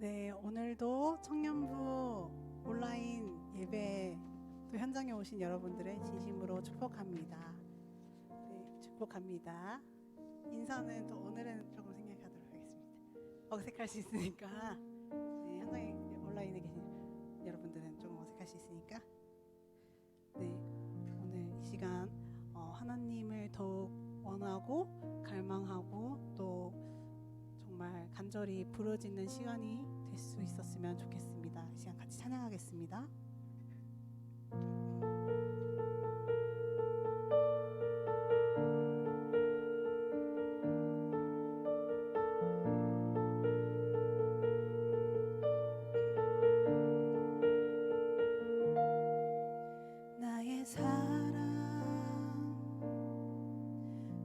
네, 오늘도 청년부 온라인 예배 또 현장에 오신 여러분들을 진심으로 축복합니다. 네, 축복합니다. 인사는 또 오늘은 조금 생략하도록 하겠습니다. 어색할 수 있으니까. 네, 현장에 온라인에 계신 여러분들은 좀 어색할 수 있으니까. 네, 오늘 이 시간 하나님을 더욱 원하고 갈망하고 또 정말 간절히 부르짖는 시간이 될 수 있었으면 좋겠습니다. 이 시간 같이 찬양하겠습니다. 나의 사랑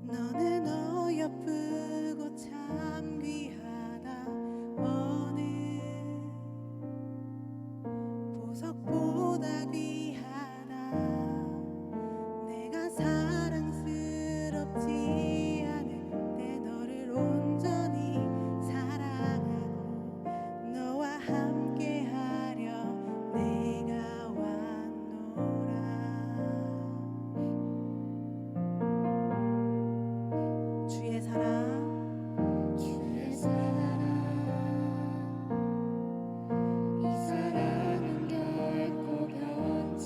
너는 어여쁘고 참 귀하다. 어느 보석보다 귀하다. 내가 사랑스럽지 않을 때 너를 온전히 사랑하고 너와 함께하려 내가 왔노라. 주의 사랑 주의 사랑 이 사랑은 결코 변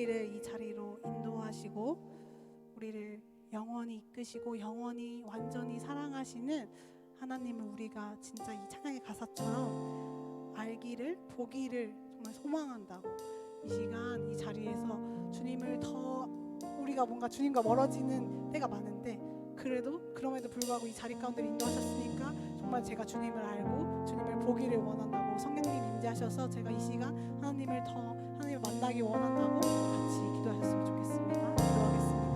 우리를 이 자리로 인도하시고 우리를 영원히 이끄시고 영원히 완전히 사랑하시는 하나님을 우리가 진짜 이 찬양의 가사처럼 알기를 보기를 정말 소망한다고, 이 시간 이 자리에서 주님을 더 우리가 뭔가 주님과 멀어지는 때가 많은데 그럼에도 불구하고 이 자리 가운데 인도하셨으니까 정말 제가 주님을 알고 주님을 보기를 원한다고, 성령님 임재하셔서 제가 이 시간 하나님을 만나기 원한다고 같이 기도하셨으면 좋겠습니다. 기도하겠습니다.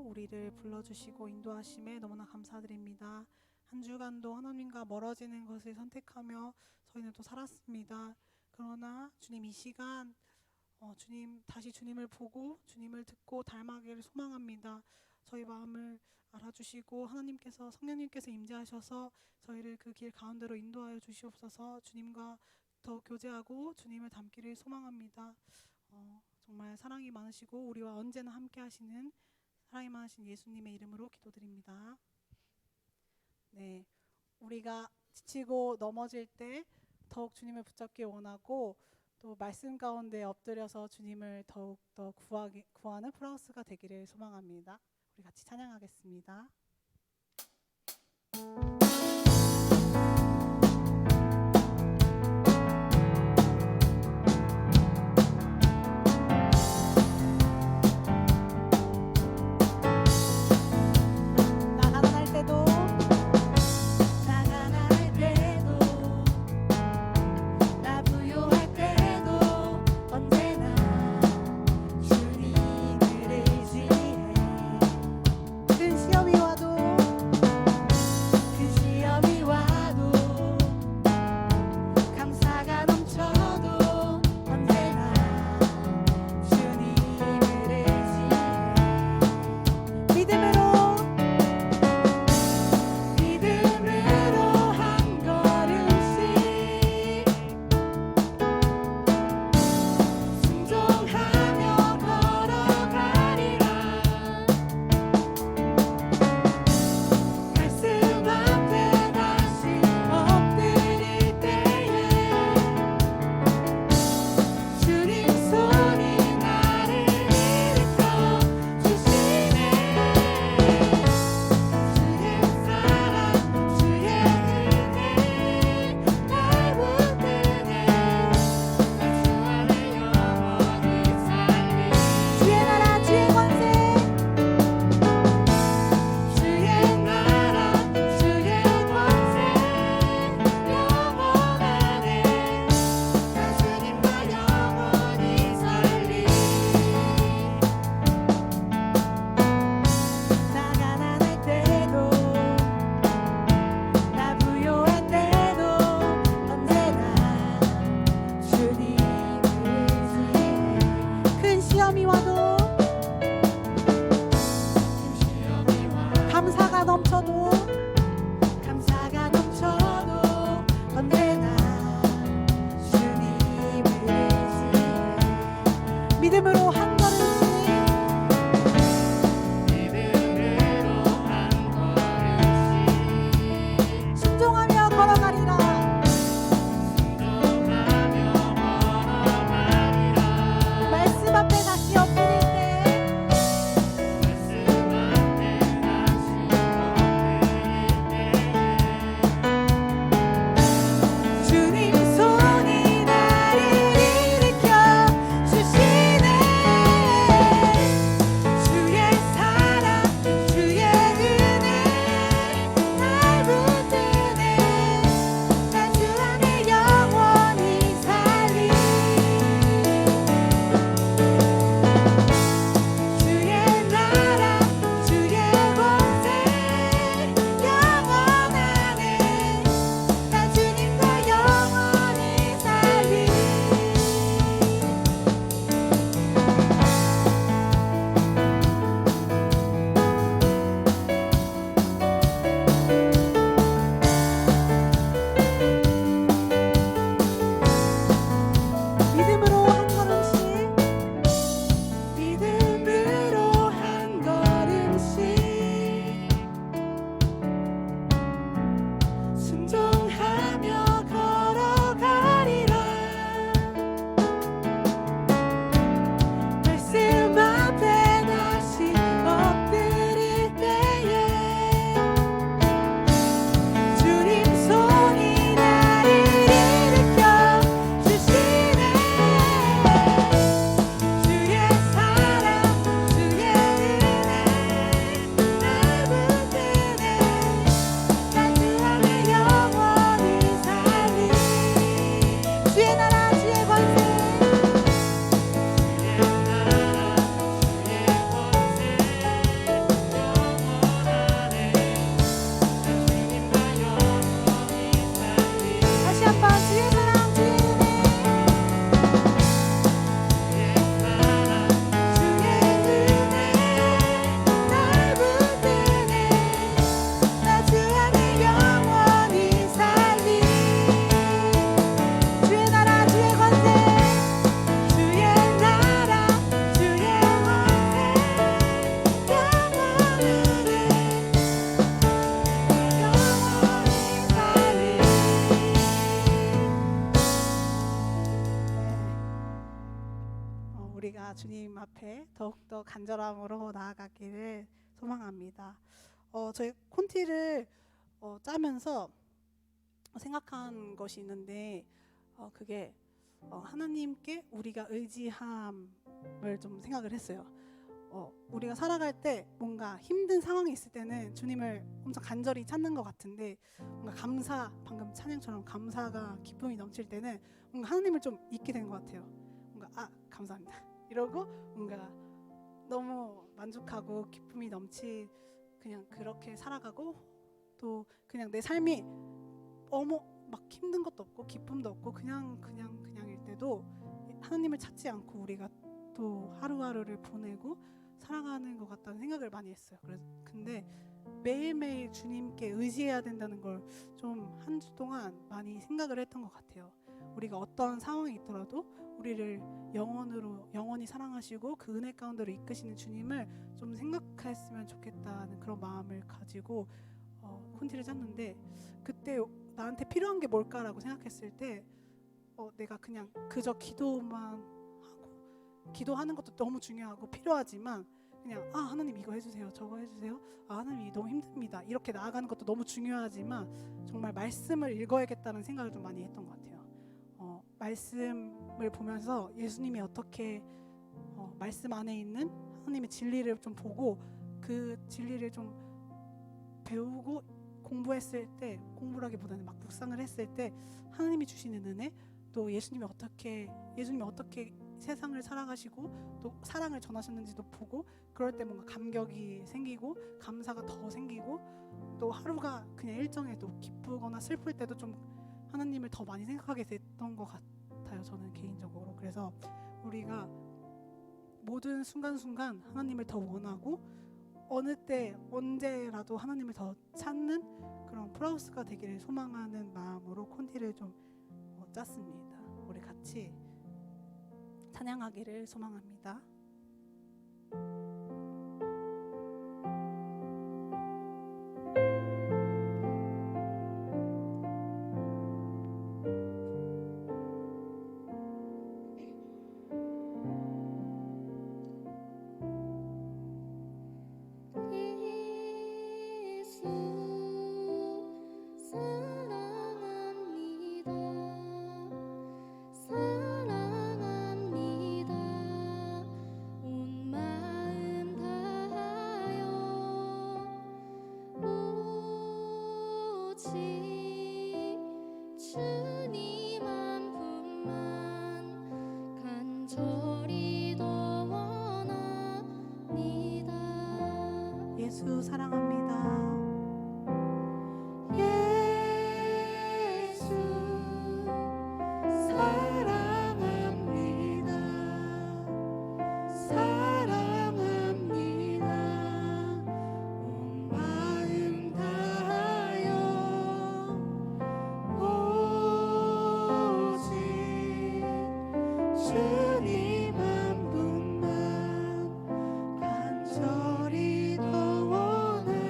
우리를 불러주시고 인도하심에 너무나 감사드립니다. 한 주간도 하나님과 멀어지는 것을 선택하며 저희는 또 살았습니다. 그러나 주님, 이 시간 주님 다시 주님을 보고 주님을 듣고 닮아가기를 소망합니다. 저희 마음을 알아주시고 하나님께서, 성령님께서 임재하셔서 저희를 그 길 가운데로 인도하여 주시옵소서. 주님과 더 교제하고 주님을 닮기를 소망합니다. 정말 사랑이 많으시고 우리와 언제나 함께 하시는 사랑이 많으신 예수님의 이름으로 기도드립니다. 네, 우리가 지치고 넘어질 때 더욱 주님을 붙잡기 원하고 또 말씀 가운데 엎드려서 주님을 더욱 더 구하는 프랑스가 되기를 소망합니다. 우리 같이 찬양하겠습니다. 시험이 와도 순종하며 걸어가리라. 말씀 앞에 다시 엎드릴 때에 주님 손이 나를 일으켜 주시네. 주의 사랑 주의 은혜 날 붙드네. 난 주 안에 영원히 살리. 주의 나라 주의 권세 다시 한번 주의 사랑 주의 은혜 날 붙드네. 나 주 안에 영원히 살리. 주의 나라 주의 권세 주의 나라 주의 권세 영원히 살리. 우리가 주님 앞에 더욱더 간절함으로 나아가기를 소망합니다. 저희 콘티를 짜면서 생각한 것이 있는데 그게 하나님께 우리가 의지함을 좀 생각을 했어요. 우리가 살아갈 때 뭔가 힘든 상황이 있을 때는 주님을 엄청 간절히 찾는 것 같은데 뭔가 감사, 방금 찬양처럼 감사가 기쁨이 넘칠 때는 뭔가 하나님을 좀 잊게 되는 것 같아요. 뭔가 감사합니다 이러고 뭔가 너무 만족하고 기쁨이 넘치 그냥 그렇게 살아가고 또 그냥 내 삶이 막 힘든 것도 없고 기쁨도 없고 그냥일 때도 하나님을 찾지 않고 우리가 또 하루하루를 보내고 살아가는 것 같다는 생각을 많이 했어요. 근데 매일매일 주님께 의지해야 된다는 걸 좀 한 주 동안 많이 생각을 했던 것 같아요. 우리가 어떤 상황이 있더라도 우리를 영원히 사랑하시고 그 은혜 가운데로 이끄시는 주님을 좀 생각했으면 좋겠다는 그런 마음을 가지고 콘티를 짰는데, 그때 나한테 필요한 게 뭘까라고 생각했을 때 내가 그냥 그저 기도만 하고, 기도하는 것도 너무 중요하고 필요하지만 그냥 하나님 이거 해주세요 저거 해주세요 하나님 너무 힘듭니다 이렇게 나아가는 것도 너무 중요하지만 정말 말씀을 읽어야겠다는 생각을 좀 많이 했던 것 같아요. 말씀을 보면서 예수님이 어떻게 말씀 안에 있는 하나님의 진리를 좀 보고 그 진리를 좀 배우고 공부했을 때, 공부라기보다는 막 묵상을 했을 때 하나님이 주시는 은혜, 또 예수님이 어떻게 세상을 살아가시고 또 사랑을 전하셨는지도 보고, 그럴 때 뭔가 감격이 생기고 감사가 더 생기고, 또 하루가 그냥 일정해도 기쁘거나 슬플 때도 좀 하나님을 더 많이 생각하게 됐던 것 같아요, 저는 개인적으로. 그래서 우리가 모든 순간순간 하나님을 더 원하고 어느 때 언제라도 하나님을 더 찾는 그런 프라우스가 되기를 소망하는 마음으로 콘티를 좀 짰습니다. 우리 같이 찬양하기를 소망합니다. 예수 사랑합니다. 주님 한 분만 간절히 더 원합니다.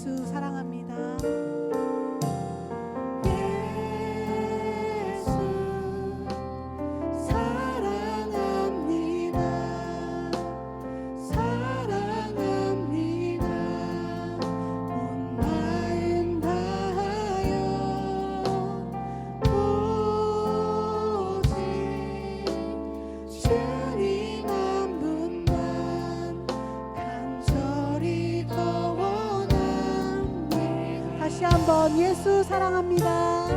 예수 사랑합니다. 다시 한번 예수 사랑합니다.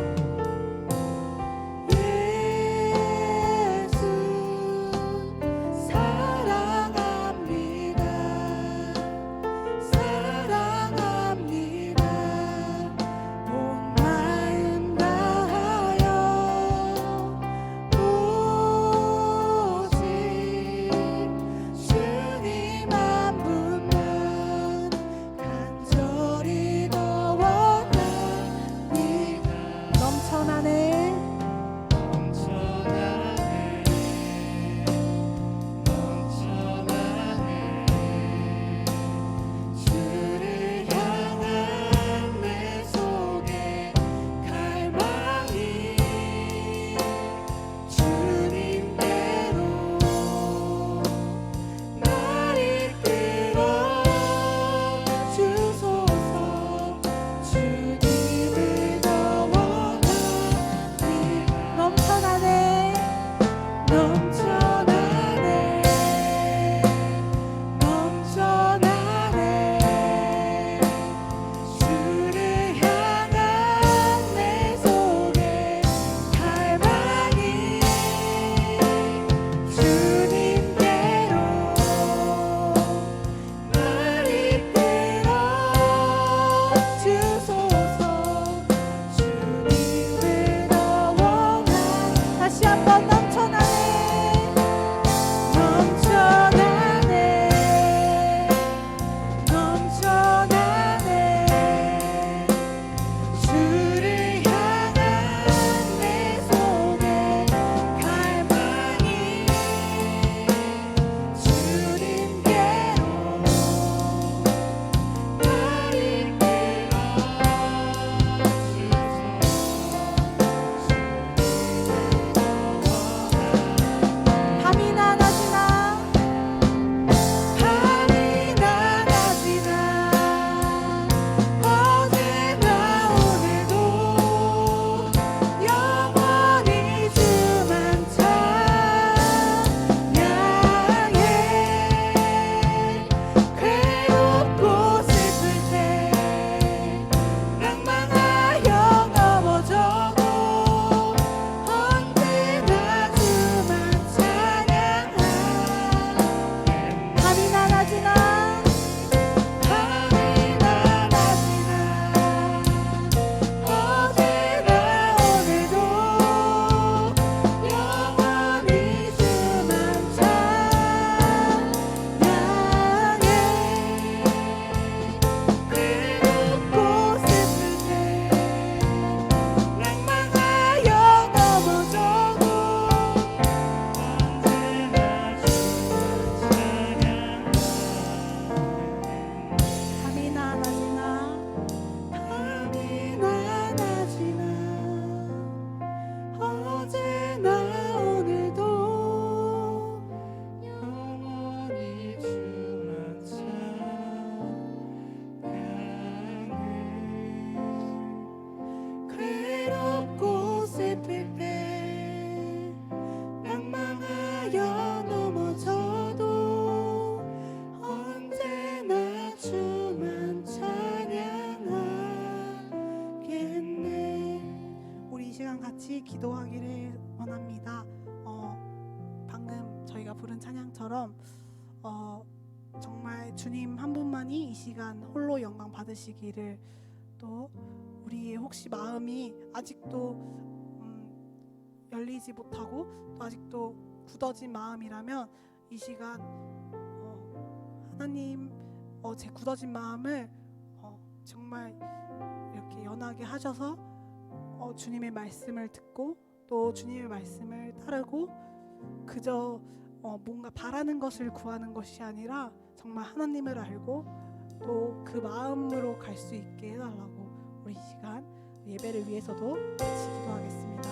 예수 사랑합니다. 사랑합니다. 온 마음 다하여 오직 주님 한 분만 간절히 넘쳐나네 주를 향한 내 속에 갈망이 주님께로 날 이끌어 주소서. 주님을 더 원하니 넘쳐나네 넘쳐나네 넘쳐나네 주를 향한 내 속에 갈망이 주님께로 날 이끌어 주소서. 주님을 더 원하니 다시 한번 넘쳐나네 넘쳐나네 넘쳐나네 주를 향한 내 속에 갈망이 주님께로 날 이끌어 밤이나 낮이나 밤이나 낮이나 어제나 오늘도 영원히 주만 찬양해. 괴롭고 슬플 때 낭만하여 넘어져도 언제나 주만 찬양하네. 밤이나 낮이나 밤이나 낮이나 어제나 오늘도 영원히 주만 찬양해. 괴롭고 슬플 때 낭만하여 넘어져도 언제나 밤이나 낮이나 밤이나 낮이나 어제나 오늘도 영원히 주만 찬양해. 괴롭고 슬플 때 낭망하여 넘어져도 언제나 주만 찬양하겠네. 우리 이 시간 같이 기도하기를 원합니다. 방금 저희가 부른 찬양처럼 정말 주님 한 분만이 이 시간 홀로 영광 받으시기를, 또 우리의 혹시 마음이 아직도 열리지 못하고 또 아직도 굳어진 마음이라면 이 시간 하나님 제 굳어진 마음을 정말 이렇게 연하게 하셔서 주님의 말씀을 듣고 또 주님의 말씀을 따르고 그저 뭔가 바라는 것을 구하는 것이 아니라 정말 하나님을 알고 또 그 마음으로 갈 수 있게 해달라고 우리 이 시간 예배를 위해서도 같이 기도하겠습니다.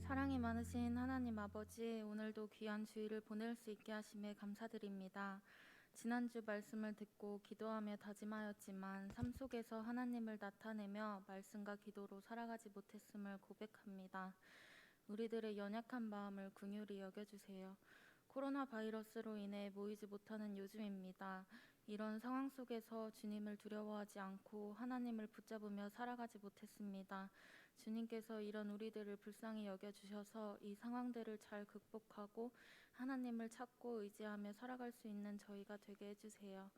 사랑이 많으신 하나님 아버지, 오늘도 귀한 주일을 보낼 수 있게 하심에 감사드립니다. 지난주 말씀을 듣고 기도하며 다짐하였지만 삶 속에서 하나님을 나타내며 말씀과 기도로 살아가지 못했음을 고백합니다. 우리들의 연약한 마음을 긍휼히 여겨주세요. 코로나 바이러스로 인해 모이지 못하는 요즘입니다. 이런 상황 속에서 주님을 두려워하지 않고 하나님을 붙잡으며 살아가지 못했습니다. 주님께서 이런 우리들을 불쌍히 여겨주셔서 이 상황들을 잘 극복하고 하나님을 찾고 의지하며 살아갈 수 있는 저희가 되게 해주세요.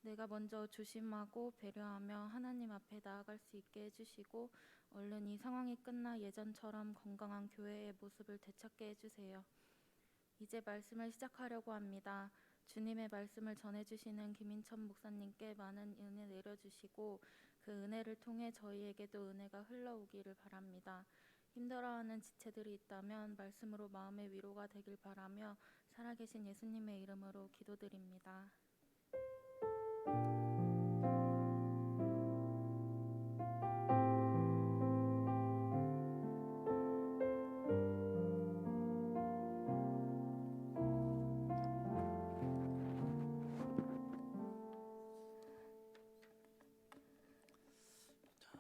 내가 먼저 조심하고 배려하며 하나님 앞에 나아갈 수 있게 해주시고 얼른 이 상황이 끝나 예전처럼 건강한 교회의 모습을 되찾게 해주세요. 이제 말씀을 시작하려고 합니다. 주님의 말씀을 전해주시는 김인천 목사님께 많은 은혜 내려주시고 그 은혜를 통해 저희에게도 은혜가 흘러오기를 바랍니다. 힘들어하는 지체들이 있다면 말씀으로 마음의 위로가 되길 바라며 살아계신 예수님의 이름으로 기도드립니다.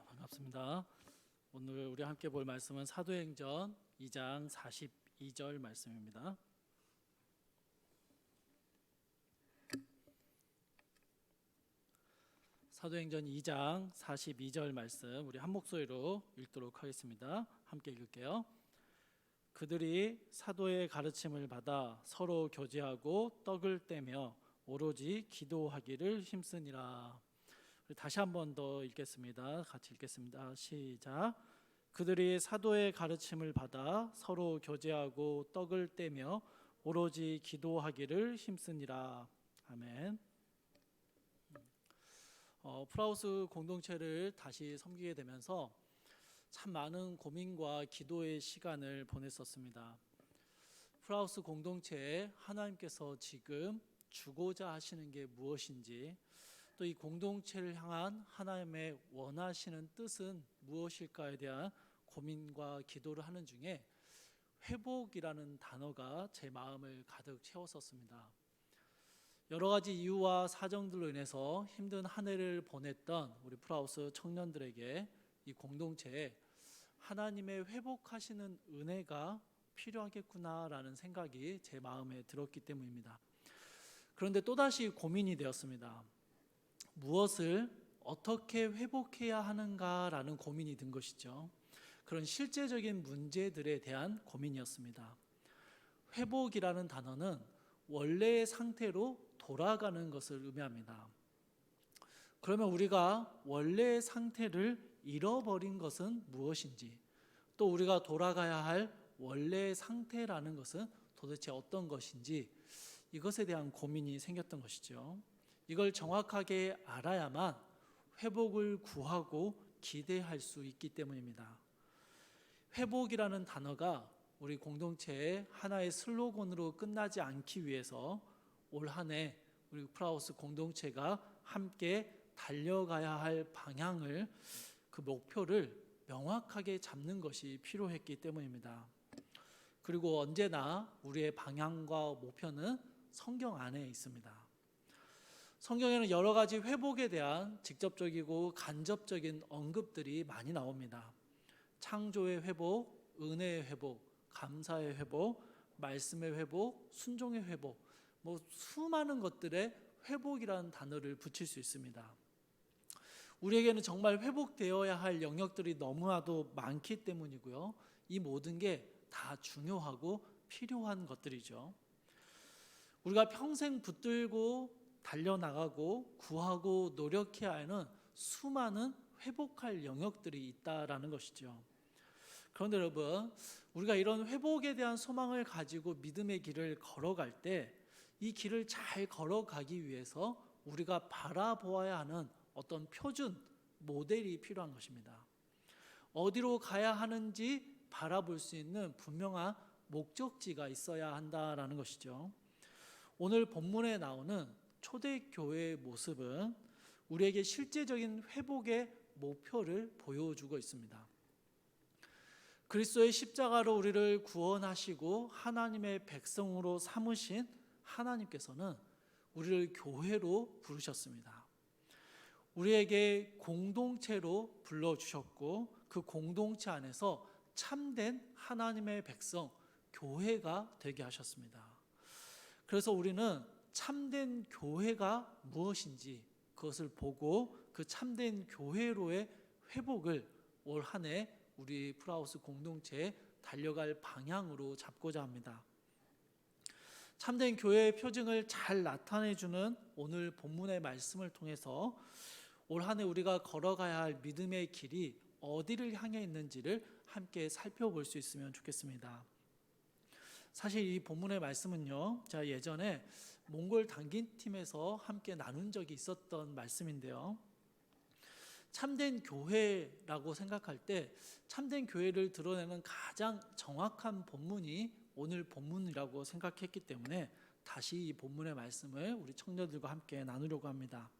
반갑습니다. 오늘 우리 함께 볼 말씀은 사도행전 2장 42절 말씀입니다. 사도행전 2장 42절 말씀 우리 한 목소리로 읽도록 하겠습니다. 함께 읽을게요. 그들이 사도의 가르침을 받아 서로 교제하고 떡을 떼며 오로지 기도하기를 힘쓰니라. 다시 한 번 더 읽겠습니다. 같이 읽겠습니다. 시작. 그들이 사도의 가르침을 받아 서로 교제하고 떡을 떼며 오로지 기도하기를 힘쓰니라. 아멘. 프라우스 공동체를 다시 섬기게 되면서 참 많은 고민과 기도의 시간을 보냈었습니다. 프라우스 공동체에 하나님께서 지금 주고자 하시는 게 무엇인지, 또 이 공동체를 향한 하나님의 원하시는 뜻은 무엇일까에 대한 고민과 기도를 하는 중에 회복이라는 단어가 제 마음을 가득 채웠었습니다. 여러 가지 이유와 사정들로 인해서 힘든 한 해를 보냈던 우리 프라우스 청년들에게 이 공동체에 하나님의 회복하시는 은혜가 필요하겠구나라는 생각이 제 마음에 들었기 때문입니다. 그런데 또다시 고민이 되었습니다. 무엇을 어떻게 회복해야 하는가라는 고민이 든 것이죠. 그런 실제적인 문제들에 대한 고민이었습니다. 회복이라는 단어는 원래의 상태로 돌아가는 것을 의미합니다. 그러면 우리가 원래의 상태를 잃어버린 것은 무엇인지, 또 우리가 돌아가야 할 원래의 상태라는 것은 도대체 어떤 것인지, 이것에 대한 고민이 생겼던 것이죠. 이걸 정확하게 알아야만 회복을 구하고 기대할 수 있기 때문입니다. 회복이라는 단어가 우리 공동체의 하나의 슬로건으로 끝나지 않기 위해서 올 한 해 우리 프라우스 공동체가 함께 달려가야 할 방향을, 그 목표를 명확하게 잡는 것이 필요했기 때문입니다. 그리고 언제나 우리의 방향과 목표는 성경 안에 있습니다. 성경에는 여러 가지 회복에 대한 직접적이고 간접적인 언급들이 많이 나옵니다. 창조의 회복, 은혜의 회복, 감사의 회복, 말씀의 회복, 순종의 회복, 수많은 것들의 회복이라는 단어를 붙일 수 있습니다. 우리에게는 정말 회복되어야 할 영역들이 너무나도 많기 때문이고요. 이 모든 게 다 중요하고 필요한 것들이죠. 우리가 평생 붙들고 달려나가고 구하고 노력해야 하는 수많은 회복할 영역들이 있다라는 것이죠. 그런데 여러분, 우리가 이런 회복에 대한 소망을 가지고 믿음의 길을 걸어갈 때 이 길을 잘 걸어가기 위해서 우리가 바라보아야 하는 어떤 표준, 모델이 필요한 것입니다. 어디로 가야 하는지 바라볼 수 있는 분명한 목적지가 있어야 한다라는 것이죠. 오늘 본문에 나오는 초대교회의 모습은 우리에게 실제적인 회복의 목표를 보여주고 있습니다. 그리스도의 십자가로 우리를 구원하시고 하나님의 백성으로 삼으신 하나님께서는 우리를 교회로 부르셨습니다. 우리에게 공동체로 불러주셨고 그 공동체 안에서 참된 하나님의 백성, 교회가 되게 하셨습니다. 그래서 우리는 참된 교회가 무엇인지 그것을 보고 그 참된 교회로의 회복을 올 한 해 우리 프라우스 공동체에 달려갈 방향으로 잡고자 합니다. 참된 교회의 표징을 잘 나타내주는 오늘 본문의 말씀을 통해서 올 한 해 우리가 걸어가야 할 믿음의 길이 어디를 향해 있는지를 함께 살펴볼 수 있으면 좋겠습니다. 사실 이 본문의 말씀은요, 제가 예전에 몽골 단기팀에서 함께 나눈 적이 있었던 말씀인데요. 참된 교회라고 생각할 때 참된 교회를 드러내는 가장 정확한 본문이 오늘 본문이라고 생각했기 때문에 다시 이 본문의 말씀을 우리 청년들과 함께 나누려고 합니다.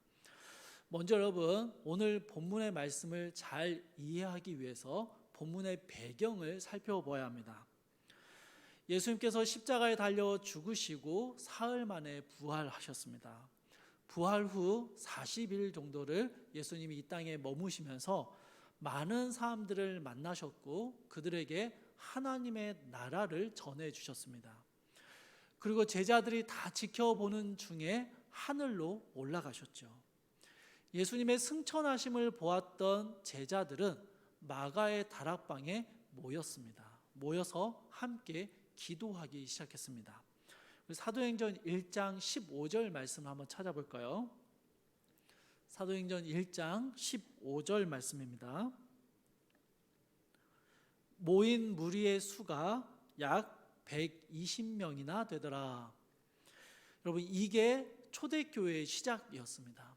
먼저 여러분, 오늘 본문의 말씀을 잘 이해하기 위해서 본문의 배경을 살펴봐야 합니다. 예수님께서 십자가에 달려 죽으시고 사흘 만에 부활하셨습니다. 부활 후 40일 정도를 예수님이 이 땅에 머무시면서 많은 사람들을 만나셨고 그들에게 하나님의 나라를 전해주셨습니다. 그리고 제자들이 다 지켜보는 중에 하늘로 올라가셨죠. 예수님의 승천하심을 보았던 제자들은 마가의 다락방에 모였습니다. 모여서 함께 기도하기 시작했습니다. 사도행전 1장 15절 말씀을 한번 찾아볼까요? 사도행전 1장 15절 말씀입니다. 모인 무리의 수가 약 120명이나 되더라. 여러분, 이게 초대교회의 시작이었습니다.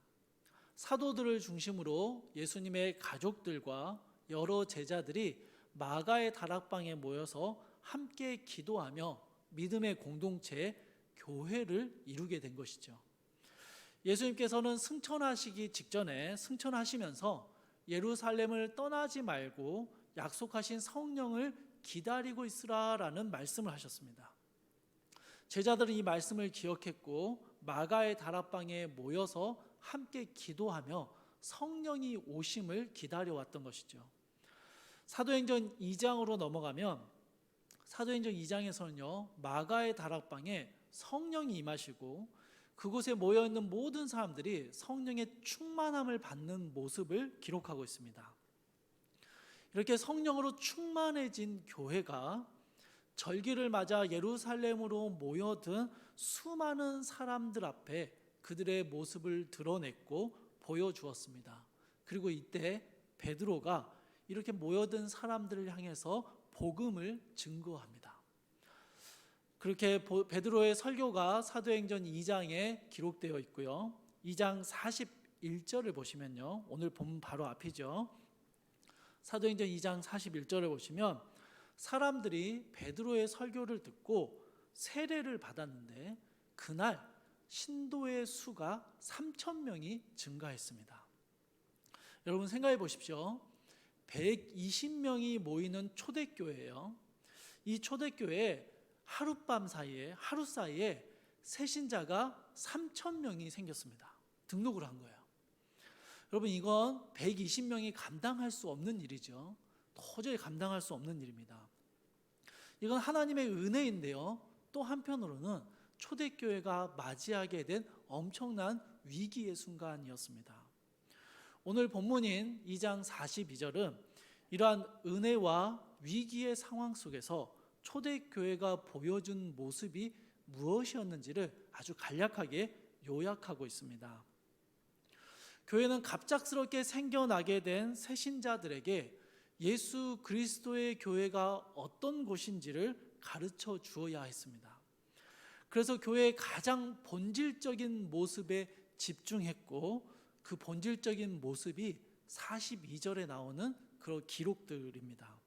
사도들을 중심으로 예수님의 가족들과 여러 제자들이 마가의 다락방에 모여서 함께 기도하며 믿음의 공동체, 교회를 이루게 된 것이죠. 예수님께서는 승천하시기 직전에 승천하시면서 예루살렘을 떠나지 말고 약속하신 성령을 기다리고 있으라라는 말씀을 하셨습니다. 제자들은 이 말씀을 기억했고 마가의 다락방에 모여서 함께 기도하며 성령이 오심을 기다려왔던 것이죠. 사도행전 2장으로 넘어가면 사도행전 2장에서는요, 마가의 다락방에 성령이 임하시고 그곳에 모여있는 모든 사람들이 성령의 충만함을 받는 모습을 기록하고 있습니다. 이렇게 성령으로 충만해진 교회가 절기를 맞아 예루살렘으로 모여든 수많은 사람들 앞에 그들의 모습을 드러냈고 보여주었습니다. 그리고 이때 베드로가 이렇게 모여든 사람들을 향해서 복음을 증거합니다. 그렇게 베드로의 설교가 사도행전 2장에 기록되어 있고요. 2장 41절을 보시면요. 오늘 본문 바로 앞이죠. 사도행전 2장 41절을 보시면 사람들이 베드로의 설교를 듣고 세례를 받았는데 그날 신도의 수가 3,000명이 증가했습니다. 여러분 생각해 보십시오. 120명이 모이는 초대교회예요. 이 초대교회에 하룻밤 사이에, 하루 사이에 새신자가 3,000명이 생겼습니다. 등록을 한 거예요. 여러분 이건 120명이 감당할 수 없는 일이죠. 도저히 감당할 수 없는 일입니다. 이건 하나님의 은혜인데요. 또 한편으로는 초대교회가 맞이하게 된 엄청난 위기의 순간이었습니다. 오늘 본문인 2장 42절은 이러한 은혜와 위기의 상황 속에서 초대교회가 보여준 모습이 무엇이었는지를 아주 간략하게 요약하고 있습니다. 교회는 갑작스럽게 생겨나게 된 새신자들에게 예수 그리스도의 교회가 어떤 곳인지를 가르쳐 주어야 했습니다. 그래서 교회의 가장 본질적인 모습에 집중했고 그 본질적인 모습이 42절에 나오는 그런 기록들입니다.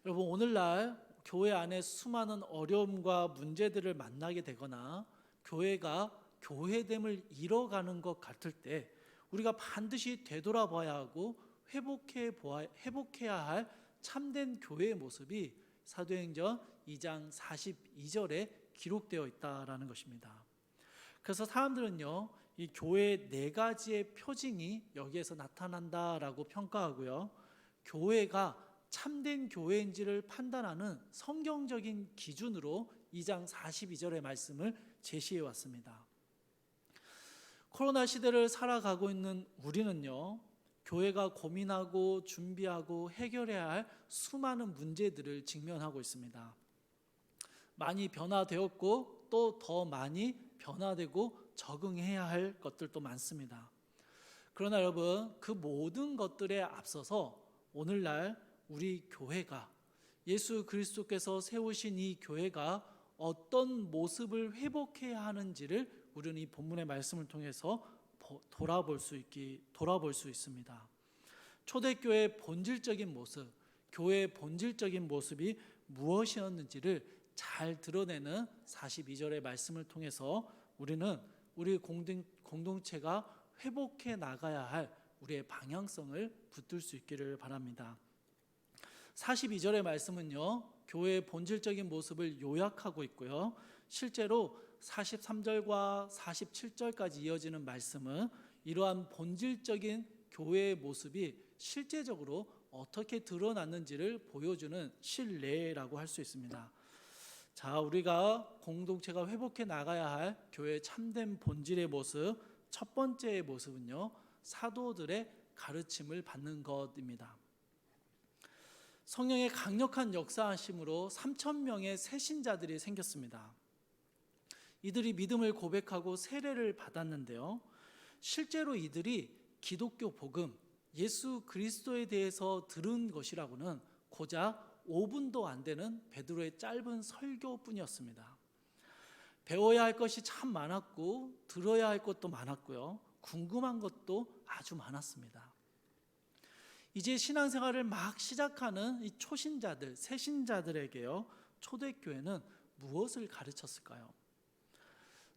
여러분 오늘날 교회 안에 수많은 어려움과 문제들을 만나게 되거나 교회가 교회됨을 잃어가는 것 같을 때 우리가 반드시 되돌아봐야 하고 회복해야 할 참된 교회의 모습이 사도행전 2장 42절에 기록되어 있다라는 것입니다. 그래서 사람들은요, 이 교회의 4가지의 표징이 여기에서 나타난다라고 평가하고요. 교회가 참된 교회인지를 판단하는 성경적인 기준으로 2장 42절의 말씀을 제시해 왔습니다. 코로나 시대를 살아가고 있는 우리는요, 교회가 고민하고 준비하고 해결해야 할 수많은 문제들을 직면하고 있습니다. 많이 변화되었고 또 더 많이 변화되고 적응해야 할 것들도 많습니다. 그러나 여러분, 그 모든 것들에 앞서서 오늘날 우리 교회가 예수 그리스도께서 세우신 이 교회가 어떤 모습을 회복해야 하는지를 우리는 이 본문의 말씀을 통해서 돌아볼 수 있습니다. 초대교회의 본질적인 모습, 교회의 본질적인 모습이 무엇이었는지를 잘 드러내는 42절의 말씀을 통해서 우리는 우리 공동체가 회복해 나가야 할 우리의 방향성을 붙들 수 있기를 바랍니다. 42절의 말씀은요, 교회의 본질적인 모습을 요약하고 있고요. 실제로 43절과 47절까지 이어지는 말씀은 이러한 본질적인 교회의 모습이 실제적으로 어떻게 드러났는지를 보여주는 실례라고 할 수 있습니다. 자, 우리가 공동체가 회복해 나가야 할 교회의 참된 본질의 모습, 첫 번째의 모습은요, 사도들의 가르침을 받는 것입니다. 성령의 강력한 역사하심으로 3,000명의 새신자들이 생겼습니다. 이들이 믿음을 고백하고 세례를 받았는데요. 실제로 이들이 기독교 복음, 예수 그리스도에 대해서 들은 것이라고는 고작 5분도 안 되는 베드로의 짧은 설교뿐이었습니다. 배워야 할 것이 참 많았고 들어야 할 것도 많았고요. 궁금한 것도 아주 많았습니다. 이제 신앙생활을 막 시작하는 이 초신자들, 새신자들에게요, 초대교회는 무엇을 가르쳤을까요?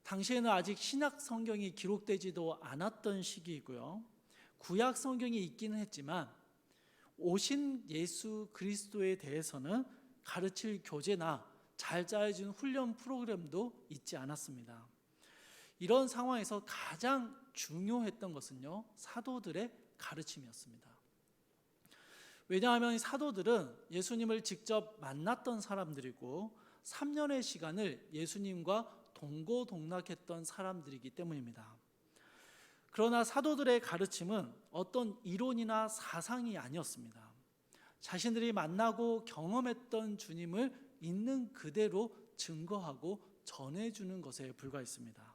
당시에는 아직 신약 성경이 기록되지도 않았던 시기이고요. 구약 성경이 있기는 했지만 오신 예수 그리스도에 대해서는 가르칠 교재나 잘 짜여진 훈련 프로그램도 있지 않았습니다. 이런 상황에서 가장 중요했던 것은요, 사도들의 가르침이었습니다. 왜냐하면 사도들은 예수님을 직접 만났던 사람들이고 3년의 시간을 예수님과 동고동락했던 사람들이기 때문입니다. 그러나 사도들의 가르침은 어떤 이론이나 사상이 아니었습니다. 자신들이 만나고 경험했던 주님을 있는 그대로 증거하고 전해주는 것에 불과했습니다.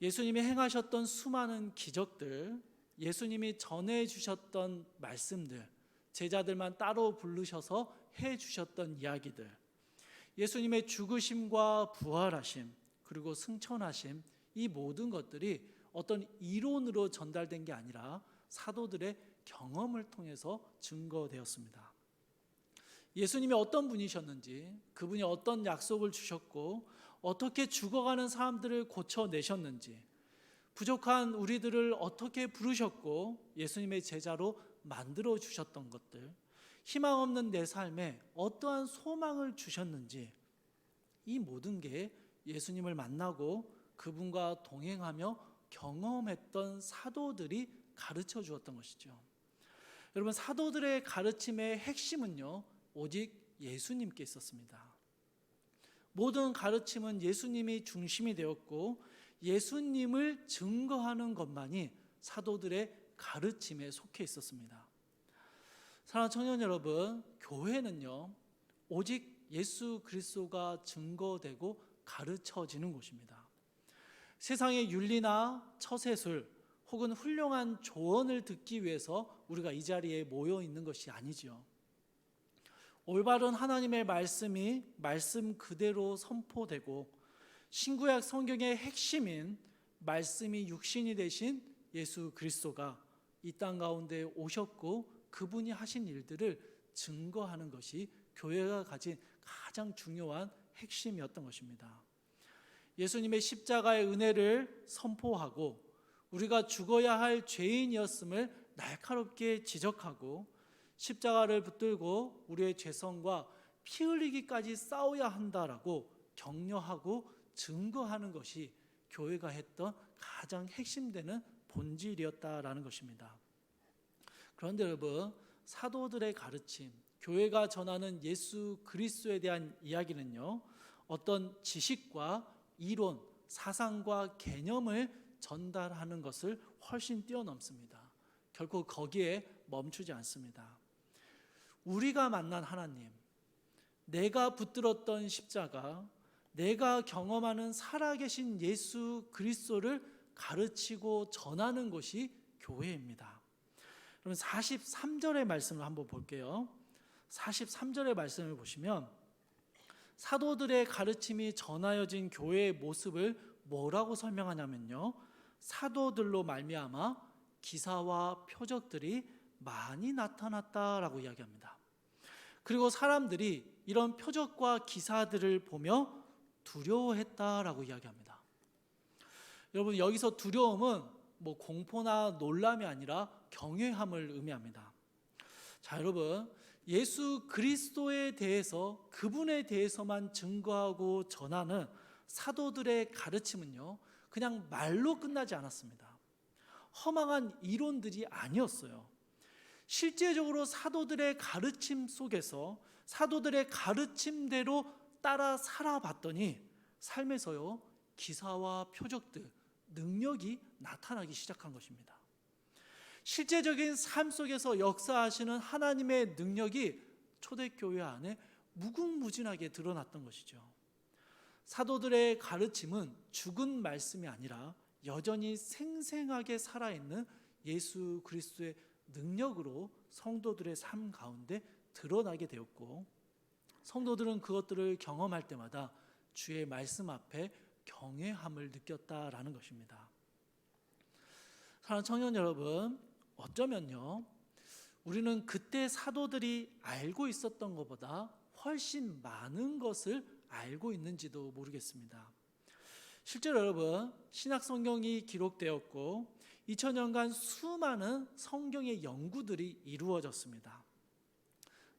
예수님이 행하셨던 수많은 기적들, 예수님이 전해주셨던 말씀들, 제자들만 따로 부르셔서 해주셨던 이야기들, 예수님의 죽으심과 부활하심, 그리고 승천하심, 이 모든 것들이 어떤 이론으로 전달된 게 아니라 사도들의 경험을 통해서 증거되었습니다. 예수님이 어떤 분이셨는지, 그분이 어떤 약속을 주셨고 어떻게 죽어가는 사람들을 고쳐내셨는지, 부족한 우리들을 어떻게 부르셨고 예수님의 제자로 만들어 주셨던 것들, 희망 없는 내 삶에 어떠한 소망을 주셨는지, 이 모든 게 예수님을 만나고 그분과 동행하며 경험했던 사도들이 가르쳐 주었던 것이죠. 여러분, 사도들의 가르침의 핵심은요, 오직 예수님께 있었습니다. 모든 가르침은 예수님이 중심이 되었고 예수님을 증거하는 것만이 사도들의 가르침에 속해 있었습니다. 사랑하는 청년 여러분, 교회는요, 오직 예수 그리스도가 증거되고 가르쳐지는 곳입니다. 세상의 윤리나 처세술 혹은 훌륭한 조언을 듣기 위해서 우리가 이 자리에 모여 있는 것이 아니지요. 올바른 하나님의 말씀이 말씀 그대로 선포되고 신구약 성경의 핵심인 말씀이 육신이 되신 예수 그리스도가 이 땅 가운데 오셨고 그분이 하신 일들을 증거하는 것이 교회가 가진 가장 중요한 핵심이었던 것입니다. 예수님의 십자가의 은혜를 선포하고 우리가 죽어야 할 죄인이었음을 날카롭게 지적하고 십자가를 붙들고 우리의 죄성과 피 흘리기까지 싸워야 한다라고 격려하고 증거하는 것이 교회가 했던 가장 핵심되는 본질이었다라는 것입니다. 그런데 여러분, 사도들의 가르침, 교회가 전하는 예수 그리스도에 대한 이야기는요, 어떤 지식과 이론, 사상과 개념을 전달하는 것을 훨씬 뛰어넘습니다. 결코 거기에 멈추지 않습니다. 우리가 만난 하나님, 내가 붙들었던 십자가, 내가 경험하는 살아계신 예수 그리스도를 가르치고 전하는 것이 교회입니다. 그럼 43절의 말씀을 한번 볼게요. 43절의 말씀을 보시면 사도들의 가르침이 전하여진 교회의 모습을 뭐라고 설명하냐면요, 사도들로 말미암아 기사와 표적들이 많이 나타났다라고 이야기합니다. 그리고 사람들이 이런 표적과 기사들을 보며 두려워했다라고 이야기합니다. 여러분, 여기서 두려움은 공포나 놀람이 아니라 경외함을 의미합니다. 자, 여러분, 예수 그리스도에 대해서, 그분에 대해서만 증거하고 전하는 사도들의 가르침은요, 그냥 말로 끝나지 않았습니다. 허망한 이론들이 아니었어요. 실제적으로 사도들의 가르침 속에서 사도들의 가르침대로 따라 살아봤더니 삶에서요, 기사와 표적들, 능력이 나타나기 시작한 것입니다. 실제적인 삶 속에서 역사하시는 하나님의 능력이 초대교회 안에 무궁무진하게 드러났던 것이죠. 사도들의 가르침은 죽은 말씀이 아니라 여전히 생생하게 살아있는 예수 그리스도의 능력으로 성도들의 삶 가운데 드러나게 되었고, 성도들은 그것들을 경험할 때마다 주의 말씀 앞에 경외함을 느꼈다라는 것입니다. 사랑하는 청년 여러분, 어쩌면요, 우리는 그때 사도들이 알고 있었던 것보다 훨씬 많은 것을 알고 있는지도 모르겠습니다. 실제로 여러분, 신약 성경이 기록되었고 2000년간 수많은 성경의 연구들이 이루어졌습니다.